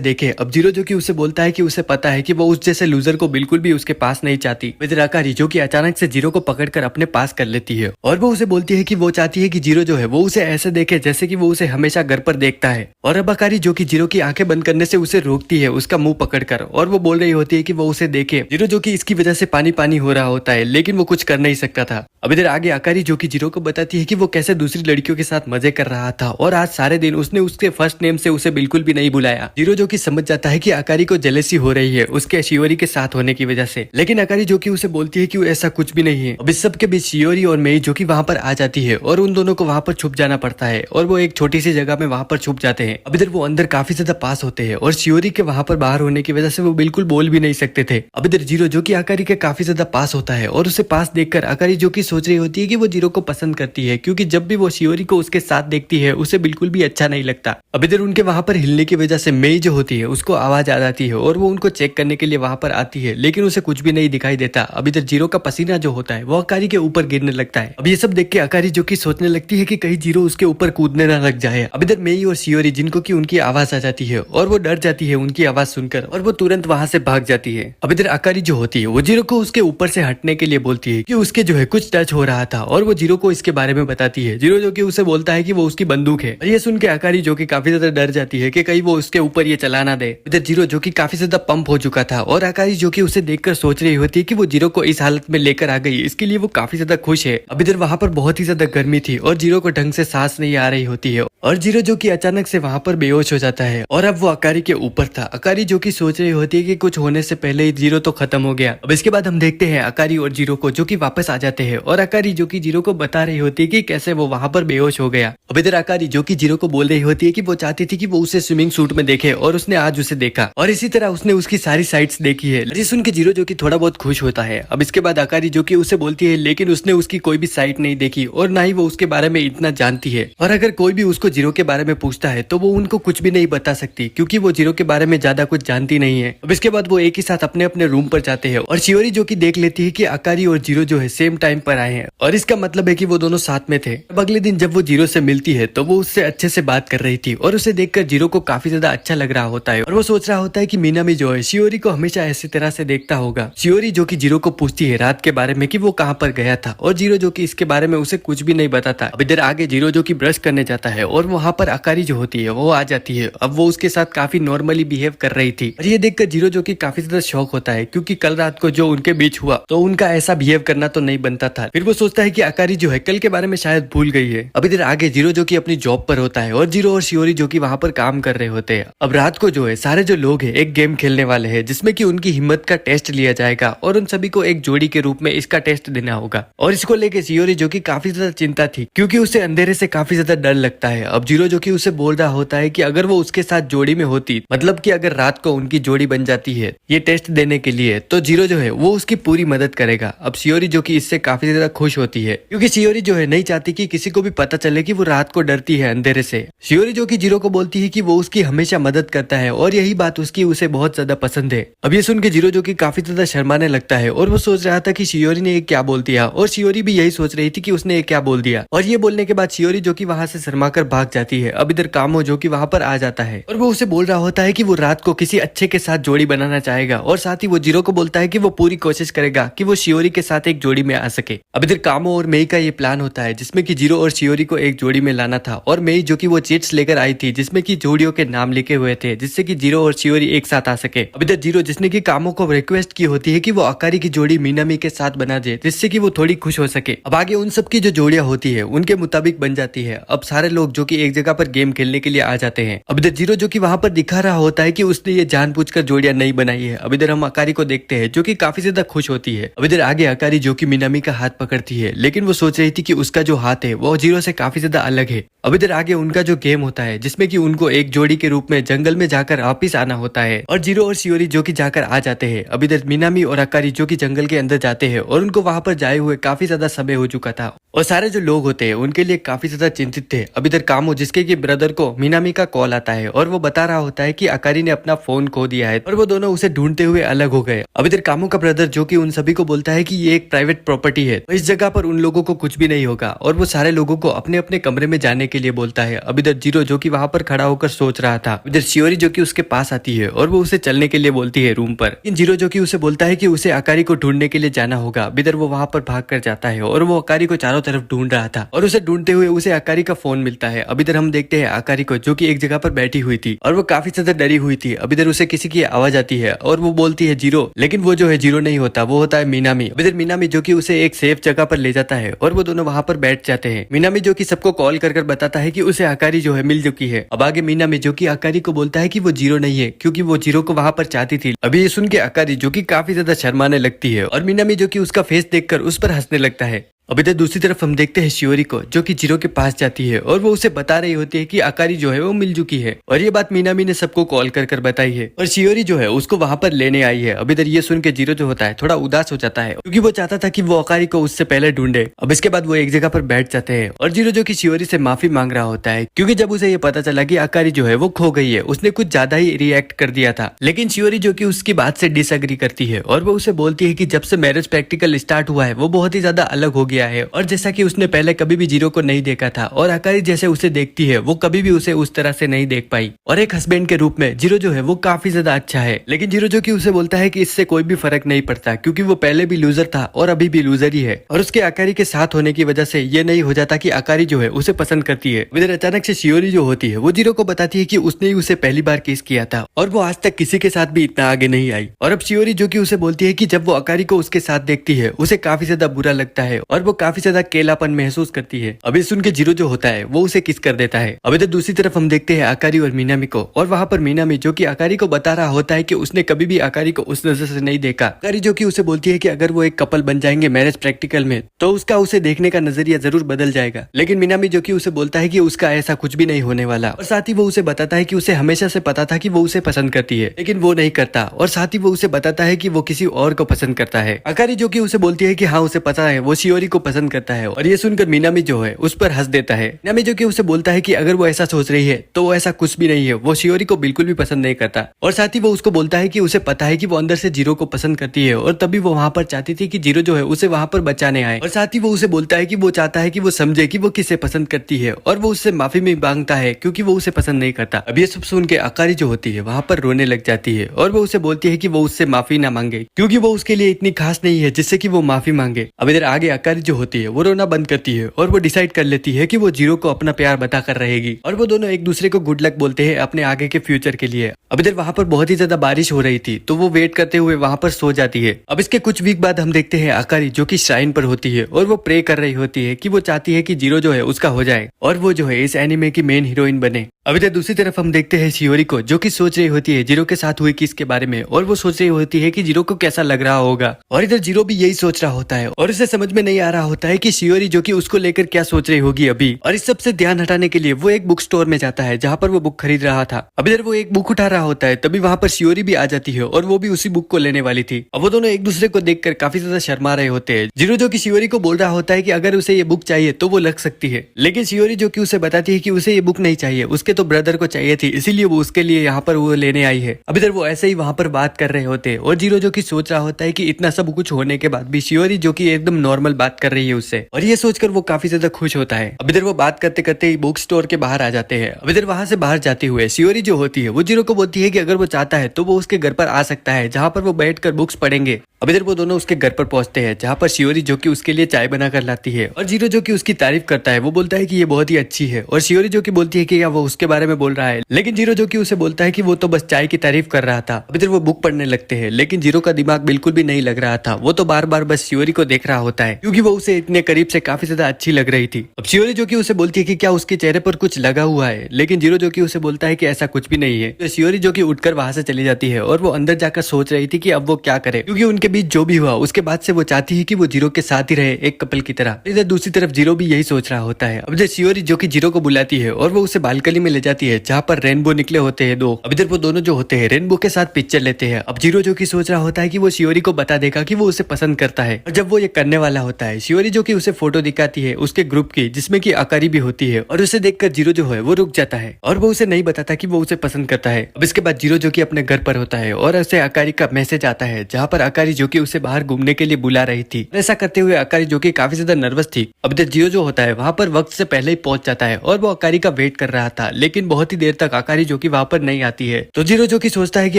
देखे। अब जीरो जो कि उसे बोलता है कि उसे पता है कि वो उस जैसे लूजर को बिल्कुल भी उसके पास नहीं चाहती। इधर अकारी जो कि अचानक से जीरो को पकड़कर अपने पास कर लेती है और वो उसे बोलती है कि वो चाहती है कि जीरो जो है वो उसे ऐसे देखे जैसे कि वो उसे हमेशा घर पर देखता है। और अब अकारी जो कि जीरो की आंखें बंद करने से उसे रोकती है उसका मुंह पकड़कर, और वो बोल रही होती है कि वो उसे देखे। जीरो जो कि इसकी वजह से पानी पानी हो रहा होता है, लेकिन वो कुछ कर नहीं सकता था। अब इधर आगे अकारी जो कि जीरो को बताती है कि वो कैसे दूसरी लड़कियों के साथ मजे कर रहा था और आज सारे दिन उसने उसके फर्स्ट नेम से उसे बिल्कुल भी नहीं बुलाया। जीरो जो कि समझ जाता है कि अकारी को जेलेसी हो रही है उसके शियोरी के साथ होने की वजह से, लेकिन अकारी जो कि उसे बोलती है कि वो ऐसा कुछ भी नहीं है। अब इस सब के बीच शियोरी और मेई जो कि वहां पर आ जाती है और उन दोनों को वहां पर छुप जाना पड़ता है और वो एक छोटी सी जगह में वहां पर छुप जाते हैं। अब इधर वो अंदर काफी ज्यादा पास होते हैं और शियोरी के वहां पर बाहर होने की वजह से वो बिल्कुल बोल भी नहीं सकते थे। अब इधर जीरो जो कि अकारी के काफी ज्यादा पास होता है और उसे पास देखकर अकारी जो कि सोच रही होती है कि वो जीरो को पसंद करती है, क्योंकि जब भी वो शियोरी को उसके साथ देखती है उसे बिल्कुल भी अच्छा नहीं लगता। अब इधर उनके वहां पर हिलने की वजह से मेई जो होती है उसको आवाज आ जाती है और वो उनको चेक करने के लिए वहां पर आती है, लेकिन उसे कुछ भी नहीं दिखाई देता। अब इधर जीरो का पसीना जो होता है वो अकारी के ऊपर गिरने लगता है। अब ये सब देख के अकारी जो कि सोचने लगती है कि कहीं जीरो उसके ऊपर कूदने ना लग जाए। अब इधर मेई और शियोरी जिनको की उनकी आवाज आ जाती है और वो डर जाती है उनकी आवाज सुनकर और वो तुरंत वहां से भाग जाती है। अब इधर अकारी जो होती है वो जीरो को उसके ऊपर से हटने के लिए बोलती है कि उसके जो है कुछ टच हो रहा था और वो जीरो को इसके बारे में बताती है। जीरो जो कि उसे बोलता है कि वो उसकी बंदूक है, और ये सुन के अकारी जो कि काफी ज्यादा डर जाती है कि कहीं वो उसके ऊपर ये चला ना दे। इधर जीरो जो कि काफी ज्यादा पंप हो चुका था और अकारी जो कि उसे देखकर सोच रही होती है कि वो जीरो को इस हालत में लेकर आ गई, इसके लिए वो काफी ज्यादा खुश है। अब इधर वहां पर बहुत ही ज्यादा गर्मी थी और जीरो को ढंग से सांस नहीं आ रही होती है और जीरो जो कि अचानक से वहां पर बेहोश हो जाता है और अब वो अकारी के ऊपर था। अकारी जो कि सोच रही होती है कि कुछ होने से पहले ही जीरो तो खत्म हो गया। अब इसके बाद हम देखते हैं अकारी और जीरो को जो कि वापस आ जाते हैं और अकारी जो कि जीरो को बता रही होती है कि कैसे वो वहां पर बेहोश हो गया। अब इधर अकारी जो कि जीरो को बोल रही होती है कि वो चाहती थी कि वो उसे स्विमिंग सूट में देखे और उसने आज उसे देखा और इसी तरह उसने उसकी सारी साइट्स देखी है। ये सुन के जीरो जो कि थोड़ा बहुत खुश होता है। अब इसके बाद अकारी जो कि उसे बोलती है लेकिन उसने उसकी कोई भी साइट नहीं देखी और ना ही वो उसके बारे में इतना जानती है, और अगर कोई भी उसको जीरो के बारे में पूछता है तो वो उनको कुछ भी नहीं बता सकती क्योंकि वो जीरो के बारे में ज्यादा कुछ जानती नहीं है। अब इसके बाद वो एक ही साथ अपने अपने रूम पर जाते हैं और शियोरी जो कि देख लेती है कि अकारी और जीरो जो है सेम टाइम पर आए हैं और इसका मतलब है कि वो दोनों साथ में थे। अब अगले दिन जब वो जीरो से मिलती है तो वो उससे अच्छे से बात कर रही थी और उसे देखकर जीरो को काफी ज्यादा अच्छा लग रहा होता है और वो सोच रहा होता है कि मीनामी जो है शियोरी को हमेशा ऐसी तरह से देखता होगा। शियोरी जो कि जीरो को पूछती है रात के बारे में कि वो कहाँ पर गया था और जीरो जो कि इसके बारे में उसे कुछ भी नहीं बताता। अब इधर आगे जीरो जो कि ब्रश करने जाता है और वहां पर अकारी जो होती है वो आ जाती है। अब वो उसके साथ काफी नॉर्मली बिहेव कर रही थी और ये देखकर जीरो जो कि काफी ज्यादा शॉक होता है क्योंकि कल रात को जो उनके बीच हुआ तो उनका ऐसा बिहेव करना तो नहीं बनता था। फिर वो सोचता है कि अकारी जो है कल के बारे में शायद भूल गई है। अब इधर आगे जीरो जो कि अपनी जॉब पर होता है और जीरो और शियोरी जो कि वहां पर काम कर रहे होते हैं। अब रात को जो है सारे जो लोग हैं एक गेम खेलने वाले हैं जिसमें कि उनकी हिम्मत का टेस्ट लिया जाएगा और उन सभी को एक जोड़ी के रूप में इसका टेस्ट देना होगा। और इसको लेके शियोरी जो कि काफी ज्यादा चिंता थी क्योंकि उसे अंधेरे से काफी ज्यादा डर लगता है। अब जीरो जो कि उसे बोल रहा होता है कि अगर वो उसके साथ जोड़ी में होती, मतलब कि अगर रात को उनकी जोड़ी बन जाती है ये टेस्ट देने के लिए, तो जीरो जो है वो उसकी पूरी मदद करेगा। अब शियोरी जो कि इससे काफी ज्यादा खुश होती है, क्योंकि शियोरी जो है नहीं चाहती कि किसी को भी पता चले कि वो रात को डरती है अंधेरे से। शियोरी जो कि जीरो को बोलती है कि वो उसकी हमेशा मदद करता है और यही बात उसकी उसे बहुत ज्यादा पसंद है। अब ये सुन के जीरो जो कि काफी ज्यादा शर्माने लगता है और वो सोच रहा था कि शियोरी ने ये क्या बोल दिया, और शियोरी भी यही सोच रही थी कि उसने ये क्या बोल दिया। और ये बोलने के बाद शियोरी जो कि वहां से शर्माकर भाग जाती है। अब इधर कामो जो कि वहां पर आ जाता है और वो उसे बोल रहा होता है कि वो रात को किसी अच्छे के साथ जोड़ी बनाना चाहेगा, और साथ ही वो जीरो को बोलता है कि वो पूरी कोशिश करेगा कि वो शियोरी के साथ एक जोड़ी में आ सके। अब इधर कामो और मेई का ये प्लान होता है जिसमें कि जीरो और शियोरी को एक जोड़ी में लाना था, और मेई जो कि वो चिट्स लेकर आई थी जिसमें कि जोड़ियों के नाम लिखे हुए थे जिससे कि जीरो और शियोरी एक साथ आ सके। अब इधर जीरो जिसने की कामो को रिक्वेस्ट की होती है कि वो अकारी की जोड़ी मीनामी के साथ बना दे जिससे कि वो थोड़ी खुश हो सके। अब आगे उन सब की जो जोड़ियां होती है उनके मुताबिक बन जाती है। अब सारे लोग जो कि एक जगह पर गेम खेलने के लिए आ जाते हैं। अब इधर जीरो जो कि वहां पर दिखा रहा होता है कि उसने ये जानबूझकर जोड़ियां नहीं बनाई है। अब इधर हम अकारी को देखते हैं जो कि काफी ज्यादा खुश होती है। अब इधर आगे अकारी जो कि मीनामी का हाथ पकड़ती है, लेकिन वो सोच रही थी कि उसका जो हाथ है वो जीरो से काफी ज्यादा अलग है। अब इधर आगे उनका जो गेम होता है जिसमें कि उनको एक जोड़ी के रूप में जंगल में जाकर वापिस आना होता है, और जीरो और शियोरी जो कि जाकर आ जाते हैं। अब इधर मीनामी और अकारी जो कि जंगल के अंदर जाते हैं और उनको वहां पर जाए हुए काफी ज्यादा समय हो चुका था, और सारे जो लोग होते हैं उनके लिए काफी ज्यादा चिंतित थे। अब इधर कामो जिसके कि ब्रदर को मीनामी का कॉल आता है और वो बता रहा होता है कि अकारी ने अपना फोन खो दिया है, और वो दोनों उसे ढूंढते हुए अलग हो गए। अब इधर कामो का ब्रदर जो कि उन सभी को बोलता है कि ये एक प्राइवेट प्रॉपर्टी है, तो इस जगह पर उन लोगों को कुछ भी नहीं होगा, और वो सारे लोगों को अपने अपने कमरे में जाने के लिए बोलता है। अब इधर जीरो जो कि वहां पर खड़ा होकर सोच रहा था। इधर शियोरी जो कि उसके पास आती है और वो उसे चलने के लिए बोलती है रूम पर। इन जीरो जो कि उसे बोलता है कि उसे अकारी को ढूंढने के लिए जाना होगा। अब इधर वो वहां पर भाग कर जाता है और वो अकारी को चारों तरफ ढूंढ रहा था, और उसे ढूंढते हुए उसे अकारी का फोन मिलता है। अब इधर हम देखते हैं अकारी को जो कि एक जगह पर बैठी हुई थी और वो काफी ज्यादा डरी हुई थी। अब इधर उसे किसी की आवाज आती है और वो बोलती है जीरो, लेकिन वो जो है जीरो नहीं होता, वो होता है मीनामी। अब इधर मीनामी जो कि उसे एक सेफ जगह पर ले जाता है और वो दोनों वहां पर बैठ जाते हैं। मीनामी जो कि सबको कॉल कर बताता है कि उसे अकारी जो है मिल चुकी है। अब आगे मीनामी जो कि अकारी को बोलता है कि वो जीरो नहीं है, क्योंकि वो जीरो को वहां पर चाहती थी। अभी ये सुन के अकारी जो कि काफी ज्यादा शर्माने लगती है और मीनामी जो कि उसका फेस देखकर उस पर हंसने लगता है। अब इधर दूसरी तरफ हम देखते हैं शियोरी को जो कि जीरो के पास जाती है और वो उसे बता रही होती है कि अकारी जो है वो मिल चुकी है, और ये बात मीनामी ने सबको कॉल कर बताई है, और शियोरी जो है उसको वहां पर लेने आई है। अब इधर ये सुन के जीरो जो होता है थोड़ा उदास हो जाता है, क्योंकि वो चाहता था कि वो अकारी को उससे पहले ढूंढे। अब इसके बाद वो एक जगह पर बैठ जाते हैं और जीरो जो कि शियोरी से माफी मांग रहा होता है, क्योंकि जब उसे ये पता चला कि अकारी जो है वो खो गई है, उसने कुछ ज्यादा ही रिएक्ट कर दिया था। लेकिन शियोरी जो कि उसकी बात से डिसएग्री करती है और वो उसे बोलती है कि जब से मैरिज प्रैक्टिकल स्टार्ट हुआ है वो बहुत ही ज्यादा अलग हो गया है, और जैसा कि उसने पहले कभी भी जीरो को नहीं देखा था, और अकारी जैसे उसे देखती है वो कभी भी उसे उस तरह से नहीं देख पाई, और एक हस्बैंड के रूप में जीरो जो है वो काफी ज्यादा अच्छा है। लेकिन जीरो जो कि उसे बोलता है कि इससे कोई भी फर्क नहीं पड़ता, क्योंकि वो पहले भी लूजर था और अभी भी लूजर ही है, और उसके अकारी के साथ होने की वजह से ये नहीं हो जाता कि अकारी जो है उसे पसंद करती है। इधर अचानक से शियोरी जो होती है वो जीरो को बताती है कि उसने ही उसे पहली बार किस किया था और वो आज तक किसी के साथ भी इतना आगे नहीं आई। और अब शियोरी जो कि उसे बोलती है कि जब वो अकारी को उसके साथ देखती है उसे काफी ज्यादा बुरा लगता है और वो काफी ज्यादा अकेलापन महसूस करती है। अब सुन के जीरो जो होता है वो उसे किस कर देता है। अब इधर दूसरी तरफ हम देखते हैं अकारी और मीनामी को, और वहां पर मीनामी जो कि अकारी को बता रहा होता है कि उसने कभी भी अकारी को उस नजर से नहीं देखा। अकारी जो कि उसे बोलती है कि अगर वो एक कपल बन जाएंगे मैरिज प्रैक्टिकल में तो उसका उसे देखने का नजरिया जरूर बदल जाएगा। लेकिन मीनामी जो कि उसे बोलता है कि उसका ऐसा कुछ भी नहीं होने वाला, और साथ ही वो उसे बताता है कि उसे हमेशा से पता था कि वो उसे पसंद करती है, लेकिन वो नहीं करता, और साथ ही वो उसे बताता है कि वो किसी और को पसंद करता है। अकारी जो कि उसे बोलती है कि हाँ उसे पता है वो शियोरी को पसंद करता है, और ये सुनकर मीनामी जो है उस पर हंस देता है। मीनामी जो कि उसे बोलता है कि अगर वो ऐसा सोच रही है तो वो ऐसा कुछ भी नहीं है, वो शियोरी को बिल्कुल भी पसंद नहीं करता, और साथ ही वो उसको बोलता है कि उसे पता है कि वो अंदर से जीरो को पसंद करती है, और तभी वो वहां पर चाहती थी कि जीरो जो है उसे वहां पर बचाने आए, और साथ ही वो उसे बोलता है कि वो चाहता है कि वो समझे कि वो किसे पसंद करती है, और वो उससे माफी भी मांगता है क्योंकि वो उसे पसंद नहीं करता। अब ये सब सुन के अकारी जो होती है वहां पर रोने लग जाती है, और वो उसे बोलती है कि वो उससे माफी ना मांगे क्योंकि वो उसके लिए इतनी खास नहीं है जिससे कि वो माफी मांगे। अब इधर आगे अकारी जो होती है वो रोना बंद करती है और वो डिसाइड कर लेती है कि वो जीरो को अपना प्यार बताकर रहेगी, और वो दोनों एक दूसरे को गुड लक बोलते हैं अपने आगे के फ्यूचर के लिए। अब इधर वहां पर बहुत ही ज्यादा बारिश हो रही थी तो वो वेट करते हुए वहां पर सो जाती है। अब इसके कुछ वीक बाद हम देखते हैं अकारी जो कि श्राइन पर होती है और वो प्रे कर रही होती है कि वो चाहती है कि जीरो जो है उसका हो जाए और वो जो है इस एनिमे की मेन हीरोइन बने। अभी तो दूसरी तरफ हम देखते हैं शियोरी को, जो कि सोच रही होती है जीरो के साथ हुई किस के बारे में, और वो सोच रही होती है कि जीरो को कैसा लग रहा होगा। और इधर जीरो भी यही सोच रहा होता है और उसे समझ में नहीं आ रहा होता है कि शियोरी जो कि उसको लेकर क्या सोच रही होगी अभी। और इस सब से ध्यान हटाने के लिए वो एक बुक स्टोर में जाता है जहाँ पर वो बुक खरीद रहा था। अब इधर वो एक बुक उठा रहा होता है, तभी वहाँ पर शियोरी भी आ जाती है और वो भी उसी बुक को लेने वाली थी। अब वो दोनों एक दूसरे को देखकर काफी ज्यादा शर्मा रहे होते हैं। जीरो जो कि शियोरी को बोल रहा होता है कि अगर उसे ये बुक चाहिए तो वो लग सकती है, लेकिन शियोरी जो कि उसे बताती है कि उसे ये बुक नहीं चाहिए, उसके तो ब्रदर को चाहिए थी, इसीलिए वो उसके लिए यहाँ पर वो लेने आई है। अब इधर वो ऐसे ही वहाँ पर बात कर रहे होते हैं और जीरो जो कि सोच रहा होता है कि इतना सब कुछ होने के बाद भी शियोरी जो कि एकदम नॉर्मल बात कर रही है उससे, और ये सोचकर वो काफी ज्यादा खुश होता है। अब इधर वो बात करते करते ही बुक स्टोर के बाहर आ जाते हैं। अब इधर वहां से बाहर जाते हुए शियोरी जो होती है वो जीरो को बोलती है कि अगर वो चाहता है तो वो उसके घर पर आ सकता है, जहाँ पर वो बैठकर बुक्स पढ़ेंगे। अब इधर वो दोनों उसके घर पर पहुंचते हैं, जहाँ पर शियोरी जो कि उसके लिए चाय बनाकर लाती है और जीरो जो कि उसकी तारीफ करता है। वो बोलता है कि ये बहुत ही अच्छी है, और शियोरी जो कि बोलती है कि क्या वो उसके बारे में बोल रहा है, लेकिन जीरो जो कि उसे बोलता है कि वो तो बस चाय की तारीफ कर रहा था। अब इधर वो बुक पढ़ने लगते हैं, लेकिन जीरो का दिमाग बिल्कुल भी नहीं लग रहा था। वो तो बार बार बस शियोरी को देख रहा होता है, क्योंकि वो उसे इतने करीब से काफी ज्यादा अच्छी लग रही थी। अब शियोरी जो कि उसे बोलती है कि क्या उसके चेहरे पर कुछ लगा हुआ है, लेकिन जीरो जो कि उसे बोलता है कि ऐसा कुछ भी नहीं है। तो शियोरी जो कि उठकर वहां से चली जाती है और वो अंदर जाकर सोच रही थी कि अब वो क्या करे, क्योंकि उनके बीच जो भी हुआ उसके बाद से वो चाहती है कि वो जीरो के साथ ही रहे, एक कपल की तरह। इधर दूसरी तरफ जीरो भी यही सोच रहा होता है। अब इधर शियोरी जो कि जीरो को बुलाती है और वो उसे बालकनी में ले जाती है, जहाँ पर रेनबो निकले होते हैं दो। अब इधर वो दोनों जो होते हैं रेनबो के साथ पिक्चर लेते हैं। अब जीरो जो कि सोच रहा होता है कि वो शियोरी को बता देगा कि वो उसे पसंद करता है, और जब वो ये करने वाला होता है, शियोरी जो कि उसे फोटो दिखाती है उसके ग्रुप की, जिसमें की आकारी भी होती है, और उसे देखकर जीरो जो है वो रुक जाता है और वो उसे नहीं बताता कि वो उसे पसंद करता है। अब इसके बाद जीरो जो कि अपने घर पर होता है और उसे आकारी का मैसेज आता है, जहाँ पर आकारी जो कि उसे बाहर घूमने के लिए बुला रही थी। ऐसा करते हुए आकारी जो कि काफी ज्यादा नर्वस थी। अब इधर जीरो जो होता है वहाँ पर वक्त से पहले ही पहुंच जाता है और वो आकारी का वेट कर रहा था, लेकिन बहुत ही देर तक आकारी जो कि वहाँ पर नहीं आती है। तो जीरो जो कि सोचता है कि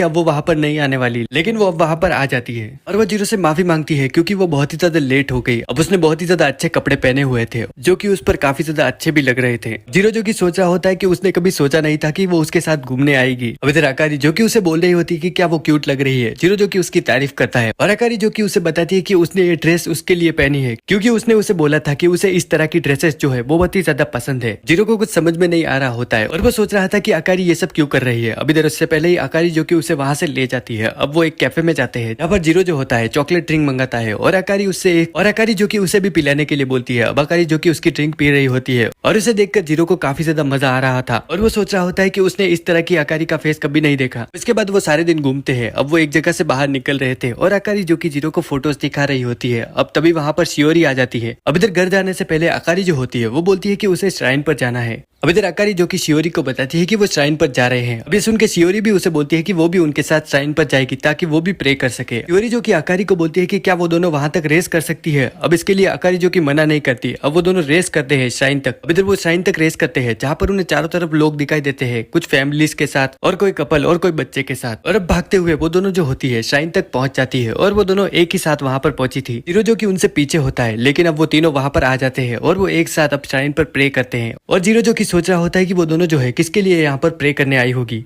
अब वो वहाँ पर नहीं आने वाली, लेकिन वो अब वहाँ पर आ जाती है और वो जीरो से माफी मांगती है, क्योंकि वो बहुत ही ज्यादा लेट हो गई। अब उसने बहुत ही ज्यादा अच्छे कपड़े पहने हुए थे, जो कि उस पर काफी ज्यादा अच्छे भी लग रहे थे। जीरो जो कि सोच रहा होता है कि उसने कभी सोचा नहीं था कि वो उसके साथ घूमने आएगी। अब इधर आकारी जो कि उसे बोल रही होती है कि क्या वो क्यूट लग रही है। जीरो जो कि उसकी तारीफ करता है और आकारी जो कि उसे बताती है कि उसने ये ड्रेस उसके लिए पहनी है, क्योंकि उसने उसे बोला था कि उसे इस तरह की ड्रेसेस जो है वो बहुत ही ज्यादा पसंद है। जीरो को कुछ समझ में नहीं आ रहा होता है और वो सोच रहा था कि आकारी ये सब क्यों कर रही है। अब इधर उससे पहले ही आकारी जो कि उसे वहां से ले जाती है। अब वो एक कैफे में जाते हैं, जहाँ पर जीरो जो होता है चॉकलेट ड्रिंक मंगाता है और आकारी जो कि उसे भी पिलाने के लिए बोलती है। अब आकारी जो कि उसकी ड्रिंक पी रही होती है और उसे देखकर जीरो को काफी ज्यादा मजा आ रहा था और वो सोच रहा होता है कि उसने इस तरह की आकारी का फेस कभी नहीं देखा। इसके बाद वो सारे दिन घूमते हैं। अब वो एक जगह से बाहर निकल रहे थे और आकारी जो कि जीरो को फोटोज दिखा रही होती है। अब तभी वहां पर शियोरी आ जाती है। अब इधर घर जाने से पहले आकारी जो होती है वो बोलती है कि उसे श्राइन पर जाना है। अब इधर आकारी जो कि शियोरी को बताती है कि वो श्राइन पर जा रहे हैं। अब ये सुन के शियोरी भी उसे बोलती है कि वो भी उनके साथ श्राइन पर जाएगी, ताकि वो भी प्रे कर सके। शियोरी जो कि आकारी को बोलती है कि क्या वो दोनों वहां तक रेस कर सकती है। अब इसके लिए आकारी जो कि मना नहीं करती। अब वो दोनों रेस करते हैं श्राइन तक। अब इधर वो श्राइन तक रेस करते हैं, जहाँ पर उन्हें चारों तरफ लोग दिखाई देते हैं, कुछ फैमिलीज के साथ और कोई कपल और कोई बच्चे के साथ। और अब भागते हुए वो दोनों जो होती है श्राइन तक पहुंच जाती है और वो दोनों एक ही साथ वहां पर पहुंची थी। जीरो जो कि उनसे पीछे होता है, लेकिन अब वो तीनों वहां पर आ जाते हैं और वो एक साथ अब श्राइन पर प्रे करते हैं। और जीरो जो कि सोच रहा होता है कि वो दोनों जो है किसके लिए यहाँ पर प्रे करने आई होगी।